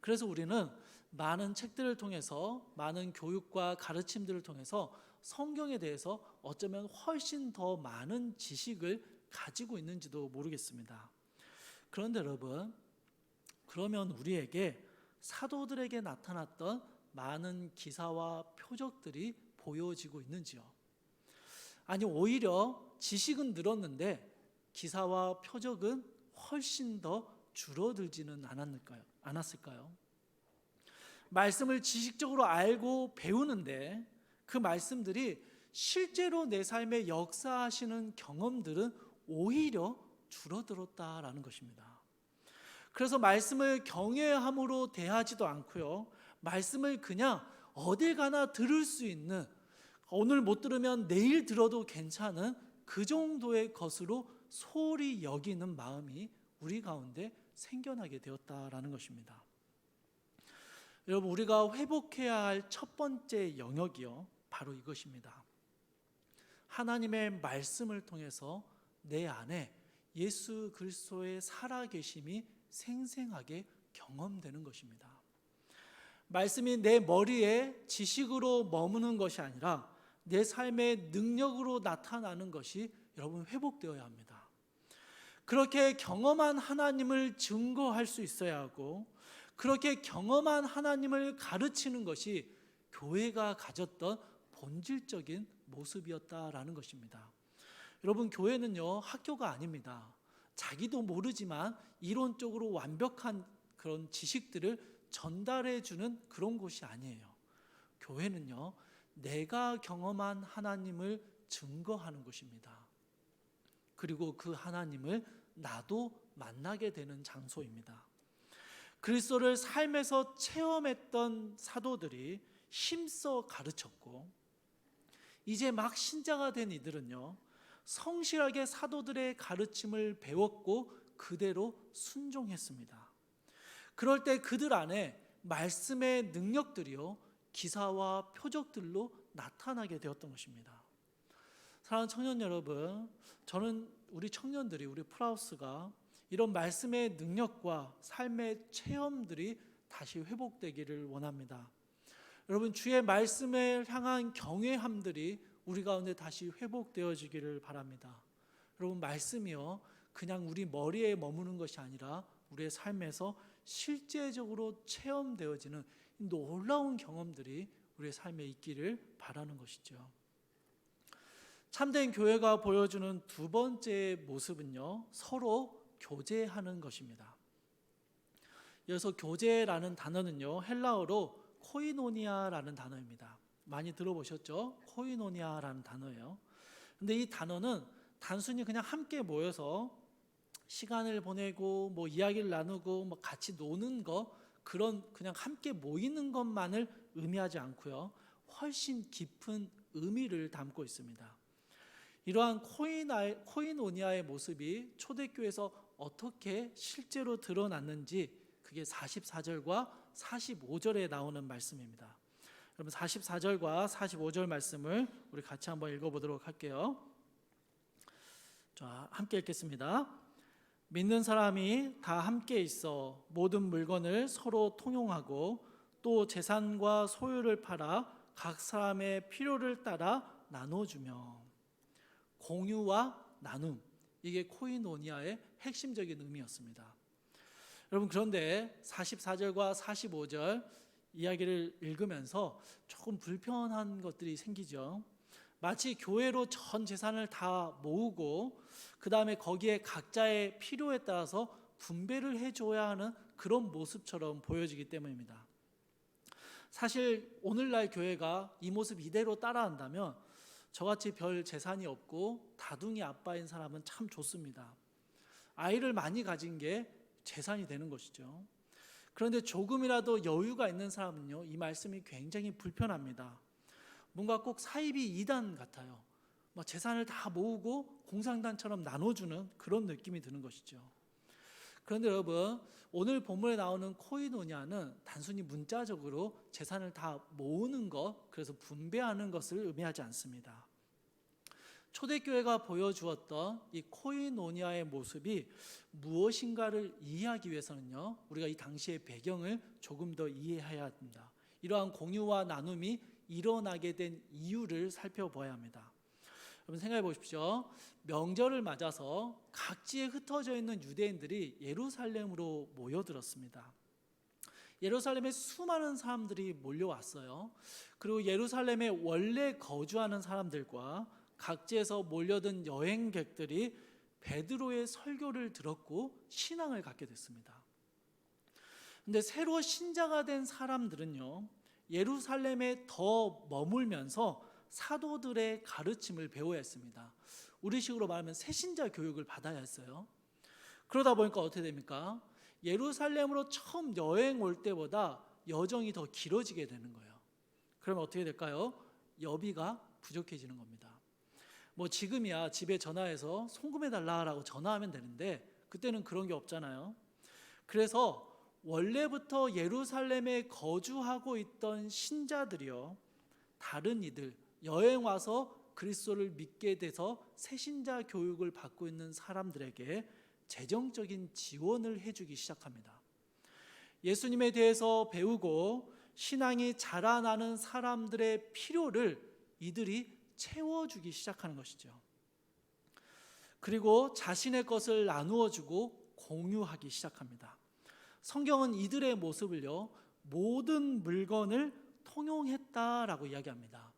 그래서 우리는 많은 책들을 통해서, 많은 교육과 가르침들을 통해서 성경에 대해서 어쩌면 훨씬 더 많은 지식을 가지고 있는지도 모르겠습니다. 그런데 여러분, 그러면 우리에게 사도들에게 나타났던 많은 기사와 표적들이 보여지고 있는지요? 아니, 오히려 지식은 늘었는데 기사와 표적은 훨씬 더 줄어들지는 않았을까요? 말씀을 지식적으로 알고 배우는데 그 말씀들이 실제로 내 삶에 역사하시는 경험들은 오히려 줄어들었다라는 것입니다. 그래서 말씀을 경외함으로 대하지도 않고요, 말씀을 그냥 어딜 가나 들을 수 있는, 오늘 못 들으면 내일 들어도 괜찮은 그 정도의 것으로 소홀히 여기는 마음이 우리 가운데 생겨나게 되었다라는 것입니다. 여러분, 우리가 회복해야 할 첫 번째 영역이요, 바로 이것입니다. 하나님의 말씀을 통해서 내 안에 예수 그리스도의 살아계심이 생생하게 경험되는 것입니다. 말씀이 내 머리에 지식으로 머무는 것이 아니라 내 삶의 능력으로 나타나는 것이 여러분 회복되어야 합니다. 그렇게 경험한 하나님을 증거할 수 있어야 하고, 그렇게 경험한 하나님을 가르치는 것이 교회가 가졌던 본질적인 모습이었다라는 것입니다. 여러분, 교회는요, 학교가 아닙니다. 자기도 모르지만 이론적으로 완벽한 그런 지식들을 전달해 주는 그런 곳이 아니에요. 교회는요, 내가 경험한 하나님을 증거하는 곳입니다. 그리고 그 하나님을 나도 만나게 되는 장소입니다. 그리스도를 삶에서 체험했던 사도들이 힘써 가르쳤고, 이제 막 신자가 된 이들은요, 성실하게 사도들의 가르침을 배웠고 그대로 순종했습니다. 그럴 때 그들 안에 말씀의 능력들이요, 기사와 표적들로 나타나게 되었던 것입니다. 사랑하는 청년 여러분, 저는 우리 청년들이, 우리 프라우스가 이런 말씀의 능력과 삶의 체험들이 다시 회복되기를 원합니다. 여러분, 주의 말씀을 향한 경외함들이 우리 가운데 다시 회복되어지기를 바랍니다. 여러분, 말씀이요, 그냥 우리 머리에 머무는 것이 아니라 우리의 삶에서 실제적으로 체험되어지는 놀라운 경험들이 우리의 삶에 있기를 바라는 것이죠. 참된 교회가 보여주는 두 번째 모습은요, 서로 교제하는 것입니다. 여기서 교제라는 단어는요, 헬라어로 코이노니아라는 단어입니다. 많이 들어보셨죠? 코이노니아라는 단어예요. 근데 이 단어는 단순히 그냥 함께 모여서 시간을 보내고 뭐 이야기를 나누고 뭐 같이 노는 거, 그런 그냥 함께 모이는 것만을 의미하지 않고요, 훨씬 깊은 의미를 담고 있습니다. 이러한 코이노니아의 모습이 초대교회에서 어떻게 실제로 드러났는지, 그게 44절과 45절에 나오는 말씀입니다. 여러분, 44절과 45절 말씀을 우리 같이 한번 읽어보도록 할게요. 자, 함께 읽겠습니다. 믿는 사람이 다 함께 있어 모든 물건을 서로 통용하고 또 재산과 소유를 팔아 각 사람의 필요를 따라 나눠주며. 공유와 나눔, 이게 코이노니아의 핵심적인 의미였습니다. 여러분, 그런데 44절과 45절 이야기를 읽으면서 조금 불편한 것들이 생기죠. 마치 교회로 전 재산을 다 모으고 그 다음에 거기에 각자의 필요에 따라서 분배를 해줘야 하는 그런 모습처럼 보여지기 때문입니다. 사실 오늘날 교회가 이 모습 이대로 따라한다면 저같이 별 재산이 없고 다둥이 아빠인 사람은 참 좋습니다. 아이를 많이 가진 게 재산이 되는 것이죠. 그런데 조금이라도 여유가 있는 사람은요, 이 말씀이 굉장히 불편합니다. 뭔가 꼭 사이비 이단 같아요. 재산을 다 모으고 공상단처럼 나눠주는 그런 느낌이 드는 것이죠. 그런데 여러분, 오늘 본문에 나오는 코이노니아는 단순히 문자적으로 재산을 다 모으는 것, 그래서 분배하는 것을 의미하지 않습니다. 초대교회가 보여주었던 이 코이노니아의 모습이 무엇인가를 이해하기 위해서는요, 우리가 이 당시의 배경을 조금 더 이해해야 합니다. 이러한 공유와 나눔이 일어나게 된 이유를 살펴봐야 합니다. 여러분, 생각해 보십시오. 명절을 맞아서 각지에 흩어져 있는 유대인들이 예루살렘으로 모여들었습니다. 예루살렘에 수많은 사람들이 몰려왔어요. 그리고 예루살렘에 원래 거주하는 사람들과 각지에서 몰려든 여행객들이 베드로의 설교를 들었고 신앙을 갖게 됐습니다. 근데 새로 신자가 된 사람들은요, 예루살렘에 더 머물면서 사도들의 가르침을 배워야 했습니다. 우리식으로 말하면 새신자 교육을 받아야 했어요. 그러다 보니까 어떻게 됩니까? 예루살렘으로 처음 여행 올 때보다 여정이 더 길어지게 되는 거예요. 그러면 어떻게 될까요? 여비가 부족해지는 겁니다. 뭐 지금이야 집에 전화해서 송금해 달라라고 전화하면 되는데 그때는 그런 게 없잖아요. 그래서 원래부터 예루살렘에 거주하고 있던 신자들이요, 다른 이들, 여행 와서 그리스도를 믿게 돼서 새신자 교육을 받고 있는 사람들에게 재정적인 지원을 해주기 시작합니다. 예수님에 대해서 배우고 신앙이 자라나는 사람들의 필요를 이들이 채워주기 시작하는 것이죠. 그리고 자신의 것을 나누어주고 공유하기 시작합니다. 성경은 이들의 모습을요, 모든 물건을 통용했다라고 이야기합니다.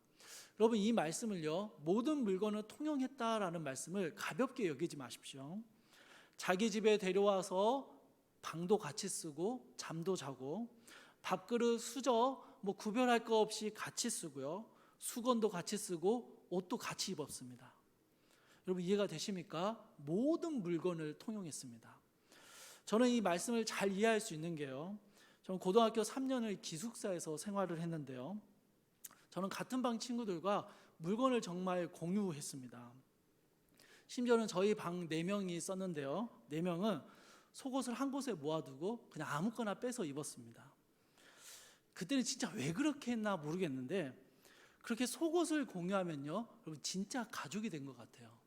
여러분, 이 말씀을요, 모든 물건을 통용했다라는 말씀을 가볍게 여기지 마십시오. 자기 집에 데려와서 방도 같이 쓰고 잠도 자고 밥그릇 수저 뭐 구별할 거 없이 같이 쓰고요, 수건도 같이 쓰고 옷도 같이 입었습니다. 여러분, 이해가 되십니까? 모든 물건을 통용했습니다. 저는 이 말씀을 잘 이해할 수 있는 게요, 저는 고등학교 3년을 기숙사에서 생활을 했는데요, 저는 같은 방 친구들과 물건을 정말 공유했습니다. 심지어는 저희 방 4명이 있었는데요, 4명은 속옷을 한 곳에 모아두고 그냥 아무거나 빼서 입었습니다. 그때는 진짜 왜 그렇게 했나 모르겠는데, 그렇게 속옷을 공유하면요, 여러분 진짜 가족이 된 것 같아요.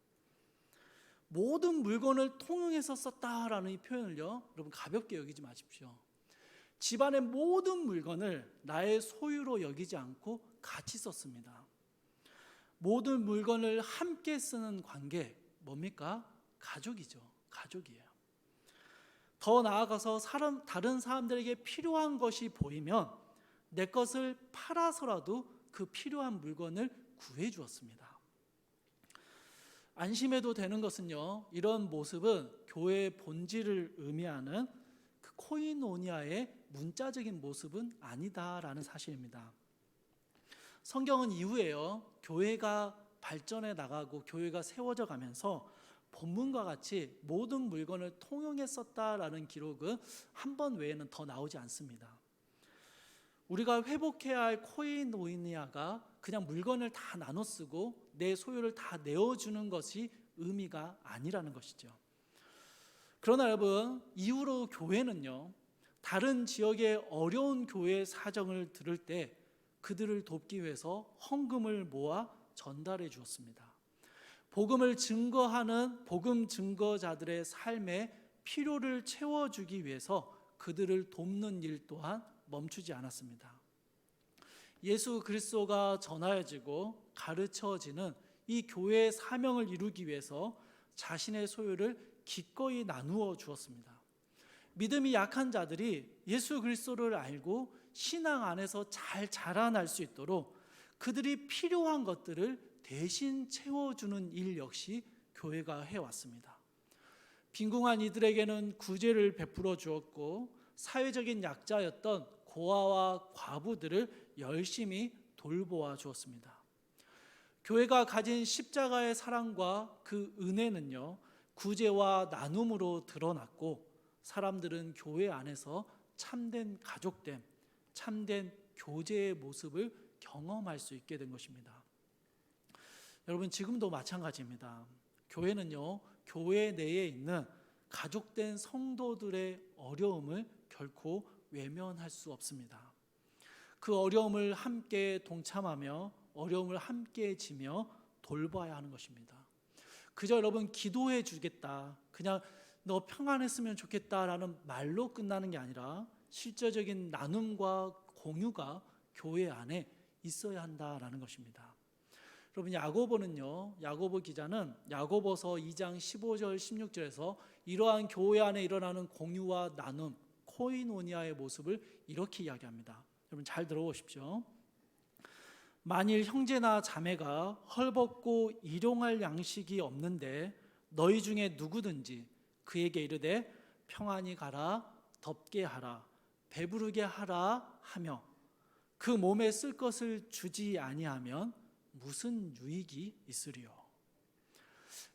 모든 물건을 통용해서 썼다라는 이 표현을요, 여러분 가볍게 여기지 마십시오. 집안의 모든 물건을 나의 소유로 여기지 않고 같이 썼습니다. 모든 물건을 함께 쓰는 관계, 뭡니까? 가족이죠. 가족이에요. 더 나아가서 다른 사람들에게 필요한 것이 보이면 내 것을 팔아서라도 그 필요한 물건을 구해 주었습니다. 안심해도 되는 것은요, 이런 모습은 교회의 본질을 의미하는 그 코이노니아의 문자적인 모습은 아니다라는 사실입니다. 성경은 이후에요, 교회가 발전해 나가고 교회가 세워져 가면서 본문과 같이 모든 물건을 통용했었다라는 기록은 한 번 외에는 더 나오지 않습니다. 우리가 회복해야 할 코이노니아가 그냥 물건을 다 나눠 쓰고 내 소유를 다 내어주는 것이 의미가 아니라는 것이죠. 그러나 여러분, 이후로 교회는요, 다른 지역의 어려운 교회의 사정을 들을 때 그들을 돕기 위해서 헌금을 모아 전달해 주었습니다. 복음을 증거하는 복음 증거자들의 삶의 필요를 채워주기 위해서 그들을 돕는 일 또한 멈추지 않았습니다. 예수 그리스도가 전하여지고 가르쳐지는 이 교회의 사명을 이루기 위해서 자신의 소유를 기꺼이 나누어 주었습니다. 믿음이 약한 자들이 예수 그리스도를 알고 신앙 안에서 잘 자라날 수 있도록 그들이 필요한 것들을 대신 채워주는 일 역시 교회가 해왔습니다. 빈궁한 이들에게는 구제를 베풀어 주었고 사회적인 약자였던 고아와 과부들을 열심히 돌보아 주었습니다. 교회가 가진 십자가의 사랑과 그 은혜는요, 구제와 나눔으로 드러났고 사람들은 교회 안에서 참된 가족됨, 참된 교제의 모습을 경험할 수 있게 된 것입니다. 여러분, 지금도 마찬가지입니다. 교회는요, 교회 내에 있는 가족된 성도들의 어려움을 결코 외면할 수 없습니다. 그 어려움을 함께 동참하며 어려움을 함께 지며 돌봐야 하는 것입니다. 그저 여러분 기도해 주겠다, 그냥 너 평안했으면 좋겠다라는 말로 끝나는 게 아니라 실제적인 나눔과 공유가 교회 안에 있어야 한다라는 것입니다. 여러분, 야고보는요, 야고보 기자는 야고보서 2장 15절 16절에서 이러한 교회 안에 일어나는 공유와 나눔, 코이노니아의 모습을 이렇게 이야기합니다. 여러분 잘 들어보십시오. 만일 형제나 자매가 헐벗고 일용할 양식이 없는데 너희 중에 누구든지 그에게 이르되 평안히 가라, 덥게 하라, 배부르게 하라 하며 그 몸에 쓸 것을 주지 아니하면 무슨 유익이 있으리요.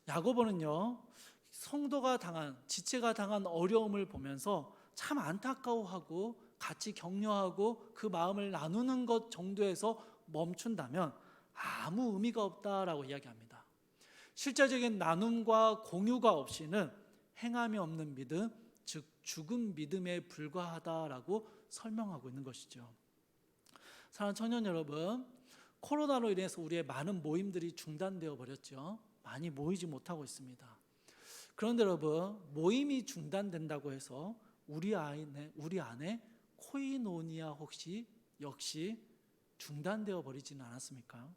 야고보는요, 성도가 당한, 지체가 당한 어려움을 보면서 참 안타까워하고 같이 격려하고 그 마음을 나누는 것 정도에서 멈춘다면 아무 의미가 없다라고 이야기합니다. 실제적인 나눔과 공유가 없이는 행함이 없는 믿음, 즉 죽은 믿음에 불과하다라고 설명하고 있는 것이죠. 사랑하는 청년 여러분, 코로나로 인해서 우리의 많은 모임들이 중단되어 버렸죠. 많이 모이지 못하고 있습니다. 그런데 여러분, 모임이 중단된다고 해서 우리 안에 코이노니아 혹시 역시 중단되어 버리지는 않았습니까?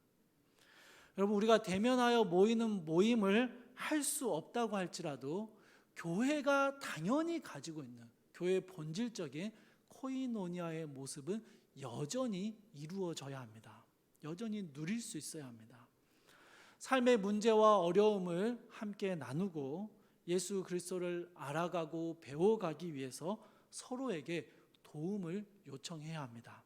여러분, 우리가 대면하여 모이는 모임을 할 수 없다고 할지라도 교회가 당연히 가지고 있는 교회의 본질적인 코이노니아의 모습은 여전히 이루어져야 합니다. 여전히 누릴 수 있어야 합니다. 삶의 문제와 어려움을 함께 나누고 예수 그리스도를 알아가고 배워가기 위해서 서로에게 도움을 요청해야 합니다.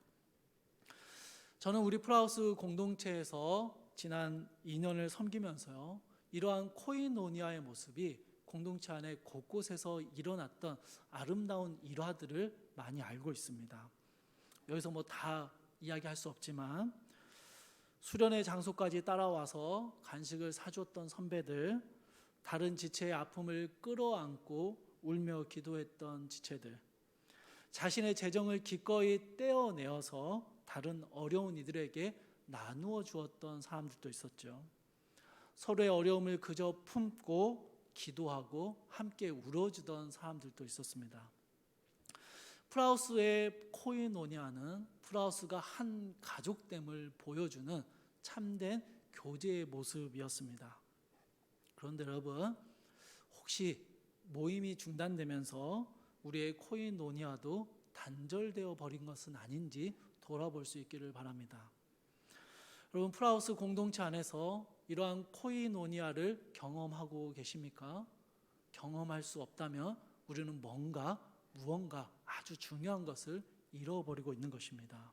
저는 우리 프라우스 공동체에서 지난 2년을 섬기면서요, 이러한 코이노니아의 모습이 공동체 안에 곳곳에서 일어났던 아름다운 일화들을 많이 알고 있습니다. 여기서 뭐 다 이야기할 수 없지만 수련의 장소까지 따라와서 간식을 사줬던 선배들, 다른 지체의 아픔을 끌어안고 울며 기도했던 지체들, 자신의 재정을 기꺼이 떼어내어서 다른 어려운 이들에게 나누어 주었던 사람들도 있었죠. 서로의 어려움을 그저 품고 기도하고 함께 울어주던 사람들도 있었습니다. 프라우스의 코이노니아는 프라우스가 한 가족됨을 보여주는 참된 교제의 모습이었습니다. 그런데 여러분, 혹시 모임이 중단되면서 우리의 코이노니아도 단절되어 버린 것은 아닌지 돌아볼 수 있기를 바랍니다. 여러분, 프라우스 공동체 안에서 이러한 코이노니아를 경험하고 계십니까? 경험할 수 없다면 우리는 무언가 아주 중요한 것을 잃어버리고 있는 것입니다.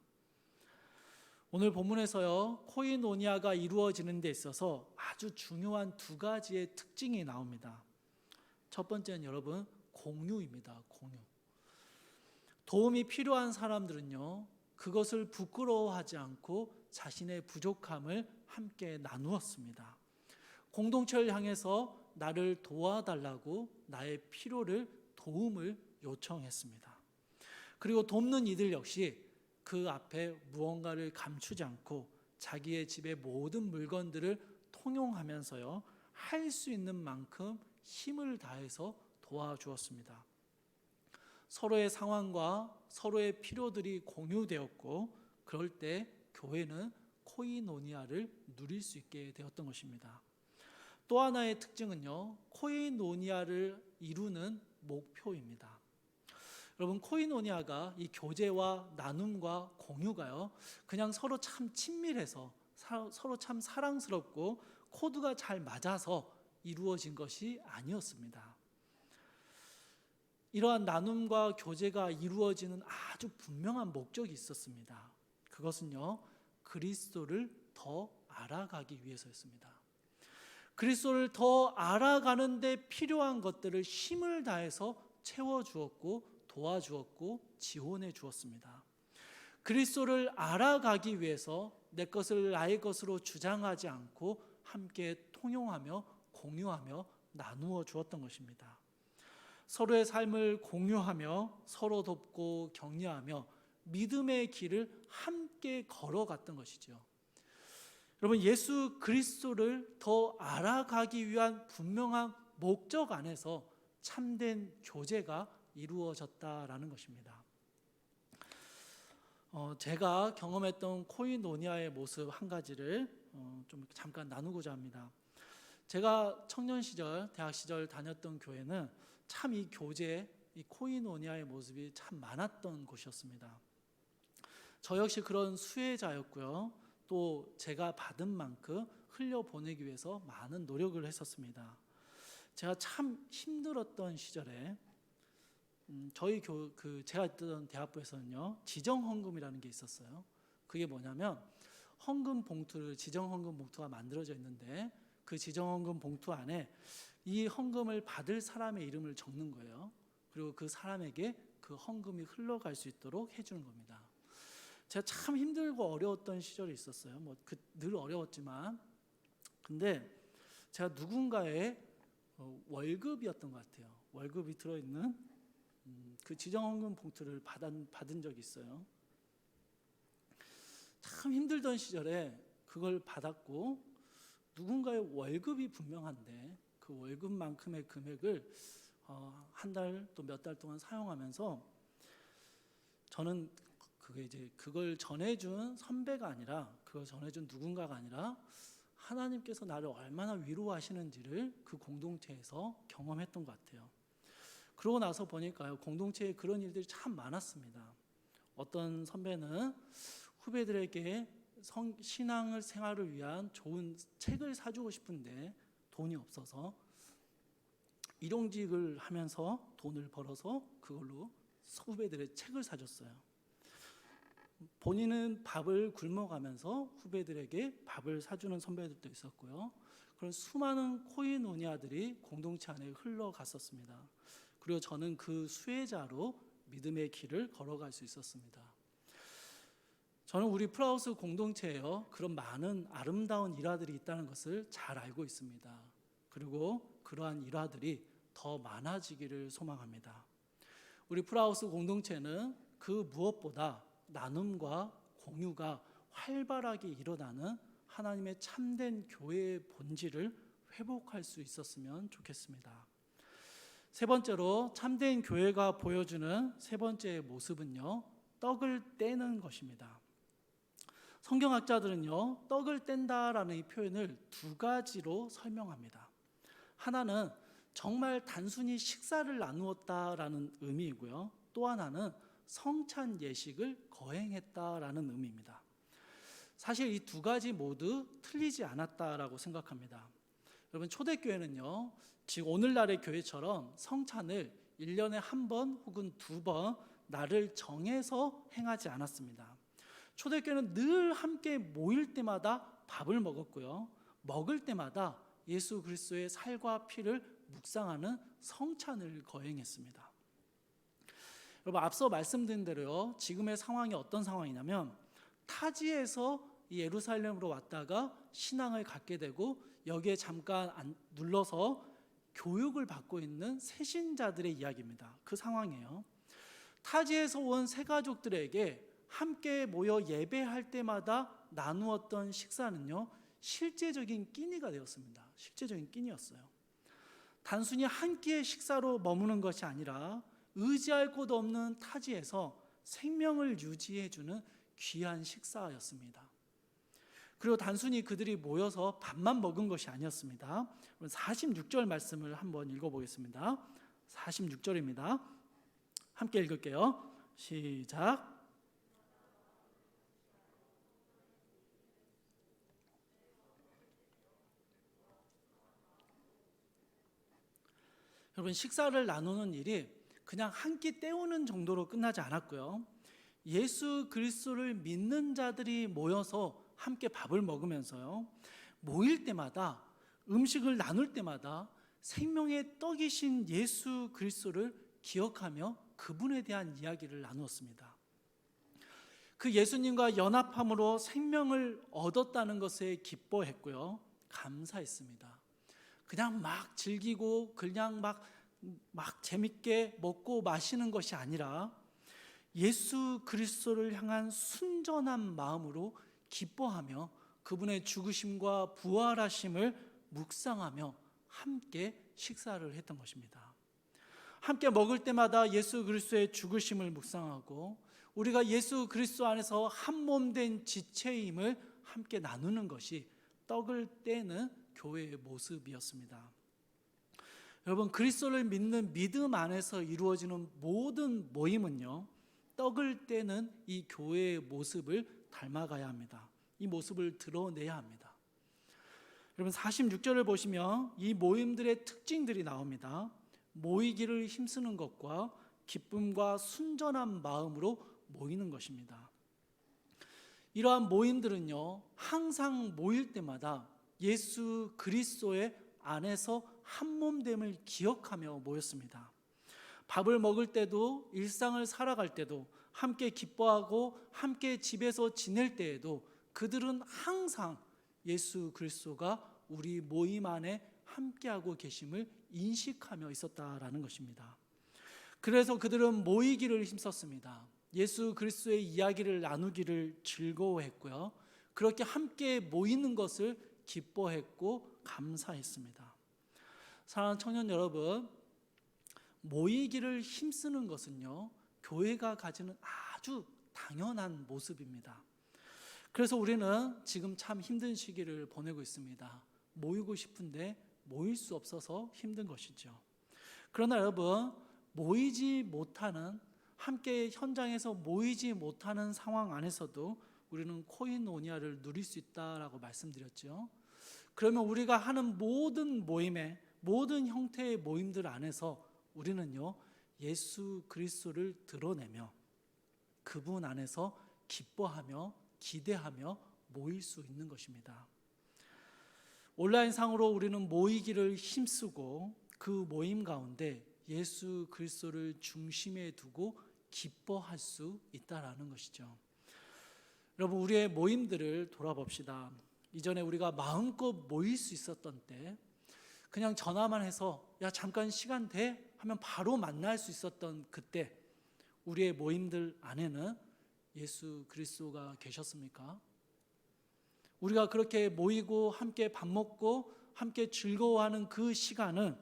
오늘 본문에서요, 코이노니아가 이루어지는 데 있어서 아주 중요한 두 가지의 특징이 나옵니다. 첫 번째는 여러분, 공유입니다. 공유. 도움이 필요한 사람들은요, 그것을 부끄러워하지 않고 자신의 부족함을 함께 나누었습니다. 공동체를 향해서 나를 도와달라고 나의 필요를 도움을 요청했습니다. 그리고 돕는 이들 역시 그 앞에 무언가를 감추지 않고 자기의 집의 모든 물건들을 통용하면서요, 할 수 있는 만큼 힘을 다해서 도와주었습니다. 서로의 상황과 서로의 필요들이 공유되었고, 그럴 때 교회는 코이노니아를 누릴 수 있게 되었던 것입니다. 또 하나의 특징은요, 코이노니아를 이루는 목표입니다. 여러분, 코이노니아가 이 교제와 나눔과 공유가요, 그냥 서로 참 친밀해서 서로 참 사랑스럽고 코드가 잘 맞아서 이루어진 것이 아니었습니다. 이러한 나눔과 교제가 이루어지는 아주 분명한 목적이 있었습니다. 그것은요, 그리스도를 더 알아가기 위해서였습니다. 그리스도를 더 알아가는 데 필요한 것들을 힘을 다해서 채워주었고 도와주었고 지원해 주었습니다. 그리스도를 알아가기 위해서 내 것을 나의 것으로 주장하지 않고 함께 통용하며 공유하며 나누어 주었던 것입니다. 서로의 삶을 공유하며 서로 돕고 격려하며 믿음의 길을 함께 걸어갔던 것이죠. 여러분, 예수 그리스도를 더 알아가기 위한 분명한 목적 안에서 참된 교제가 이루어졌다라는 것입니다. 제가 경험했던 코이노니아의 모습 한 가지를 좀 잠깐 나누고자 합니다. 제가 청년 시절, 대학 시절 다녔던 교회는 참 이 교제, 이 코이노니아의 모습이 참 많았던 곳이었습니다. 저 역시 그런 수혜자였고요. 또 제가 받은 만큼 흘려보내기 위해서 많은 노력을 했었습니다. 제가 참 힘들었던 시절에 저희 제가 있던 대학부에서는요, 지정 헌금이라는 게 있었어요. 그게 뭐냐면 헌금 봉투를, 지정 헌금 봉투가 만들어져 있는데 그 지정 헌금 봉투 안에 이 헌금을 받을 사람의 이름을 적는 거예요. 그리고 그 사람에게 그 헌금이 흘러갈 수 있도록 해주는 겁니다. 제가 참 힘들고 어려웠던 시절이 있었어요. 늘 어려웠지만, 근데 제가 누군가의 월급이었던 것 같아요. 월급이 들어있는 그 지정헌금 봉투를 받은 적이 있어요. 참 힘들던 시절에 그걸 받았고 누군가의 월급이 분명한데 그 월급만큼의 금액을 한 달 또 몇 달 동안 사용하면서 저는 그걸 전해준 선배가 아니라 그걸 전해준 누군가가 아니라 하나님께서 나를 얼마나 위로하시는지를 그 공동체에서 경험했던 것 같아요. 그러고 나서 보니까요, 공동체에 그런 일들이 참 많았습니다. 어떤 선배는 후배들에게 신앙을 생활을 위한 좋은 책을 사주고 싶은데 돈이 없어서 일용직을 하면서 돈을 벌어서 그걸로 후배들의 책을 사줬어요. 본인은 밥을 굶어가면서 후배들에게 밥을 사주는 선배들도 있었고요. 그런 수많은 코이노니아들이 공동체 안에 흘러갔었습니다. 그리고 저는 그 수혜자로 믿음의 길을 걸어갈 수 있었습니다. 저는 우리 프라우스 공동체에요, 그런 많은 아름다운 일화들이 있다는 것을 잘 알고 있습니다. 그리고 그러한 일화들이 더 많아지기를 소망합니다. 우리 프라우스 공동체는 그 무엇보다 나눔과 공유가 활발하게 일어나는 하나님의 참된 교회의 본질을 회복할 수 있었으면 좋겠습니다. 세 번째로 참된 교회가 보여주는 세 번째 모습은요, 떡을 떼는 것입니다. 성경학자들은요, 떡을 뗀다라는 이 표현을 두 가지로 설명합니다. 하나는 정말 단순히 식사를 나누었다라는 의미이고요. 또 하나는 성찬 예식을 거행했다라는 의미입니다. 사실 이 두 가지 모두 틀리지 않았다라고 생각합니다. 여러분, 초대교회는요, 지금 오늘날의 교회처럼 성찬을 1년에 한 번 혹은 두 번 날을 정해서 행하지 않았습니다. 초대교회는 늘 함께 모일 때마다 밥을 먹었고요. 먹을 때마다 예수 그리스도의 살과 피를 묵상하는 성찬을 거행했습니다. 여러분, 앞서 말씀드린 대로요, 지금의 상황이 어떤 상황이냐면 타지에서 예루살렘으로 왔다가 신앙을 갖게 되고 여기에 잠깐 눌러서 교육을 받고 있는 새신자들의 이야기입니다. 그 상황이에요. 타지에서 온 새 가족들에게 함께 모여 예배할 때마다 나누었던 식사는요, 실제적인 끼니가 되었습니다. 실제적인 끼니였어요. 단순히 한 끼의 식사로 머무는 것이 아니라 의지할 곳 없는 타지에서 생명을 유지해주는 귀한 식사였습니다. 그리고 단순히 그들이 모여서 밥만 먹은 것이 아니었습니다. 46절 말씀을 한번 읽어보겠습니다. 46절입니다. 함께 읽을게요. 시작. 여러분, 식사를 나누는 일이 그냥 한 끼 때우는 정도로 끝나지 않았고요. 예수 그리스도를 믿는 자들이 모여서 함께 밥을 먹으면서요, 모일 때마다 음식을 나눌 때마다 생명의 떡이신 예수 그리스도를 기억하며 그분에 대한 이야기를 나누었습니다. 그 예수님과 연합함으로 생명을 얻었다는 것에 기뻐했고요, 감사했습니다. 그냥 막 즐기고 그냥 막 재밌게 먹고 마시는 것이 아니라 예수 그리스도를 향한 순전한 마음으로 기뻐하며 그분의 죽으심과 부활하심을 묵상하며 함께 식사를 했던 것입니다. 함께 먹을 때마다 예수 그리스도의 죽으심을 묵상하고 우리가 예수 그리스도 안에서 한 몸 된 지체임을 함께 나누는 것이 떡을 떼는 교회의 모습이었습니다. 여러분, 그리스도를 믿는 믿음 안에서 이루어지는 모든 모임은요, 떡을 떼는 이 교회의 모습을 닮아가야 합니다. 이 모습을 드러내야 합니다. 여러분, 46절을 보시면 이 모임들의 특징들이 나옵니다. 모이기를 힘쓰는 것과 기쁨과 순전한 마음으로 모이는 것입니다. 이러한 모임들은요, 항상 모일 때마다 예수 그리스도의 안에서 한 몸됨을 기억하며 모였습니다. 밥을 먹을 때도 일상을 살아갈 때도 함께 기뻐하고 함께 집에서 지낼 때에도 그들은 항상 예수 그리스도가 우리 모임 안에 함께하고 계심을 인식하며 있었다라는 것입니다. 그래서 그들은 모이기를 힘썼습니다. 예수 그리스도의 이야기를 나누기를 즐거워했고요. 그렇게 함께 모이는 것을 기뻐했고 감사했습니다. 사랑하는 청년 여러분, 모이기를 힘쓰는 것은요, 교회가 가지는 아주 당연한 모습입니다. 그래서 우리는 지금 참 힘든 시기를 보내고 있습니다. 모이고 싶은데 모일 수 없어서 힘든 것이죠. 그러나 여러분, 모이지 못하는, 함께 현장에서 모이지 못하는 상황 안에서도 우리는 코인오니아를 누릴 수 있다라고 말씀드렸죠. 그러면 우리가 하는 모든 모임에, 모든 형태의 모임들 안에서 우리는요, 예수 그리스도를 드러내며 그분 안에서 기뻐하며 기대하며 모일 수 있는 것입니다. 온라인상으로 우리는 모이기를 힘쓰고 그 모임 가운데 예수 그리스도를 중심에 두고 기뻐할 수 있다라는 것이죠. 여러분, 우리의 모임들을 돌아봅시다. 이전에 우리가 마음껏 모일 수 있었던 때, 그냥 전화만 해서 야 잠깐 시간 돼? 하면 바로 만날 수 있었던 그때, 우리의 모임들 안에는 예수 그리스도가 계셨습니까? 우리가 그렇게 모이고 함께 밥 먹고 함께 즐거워하는 그 시간은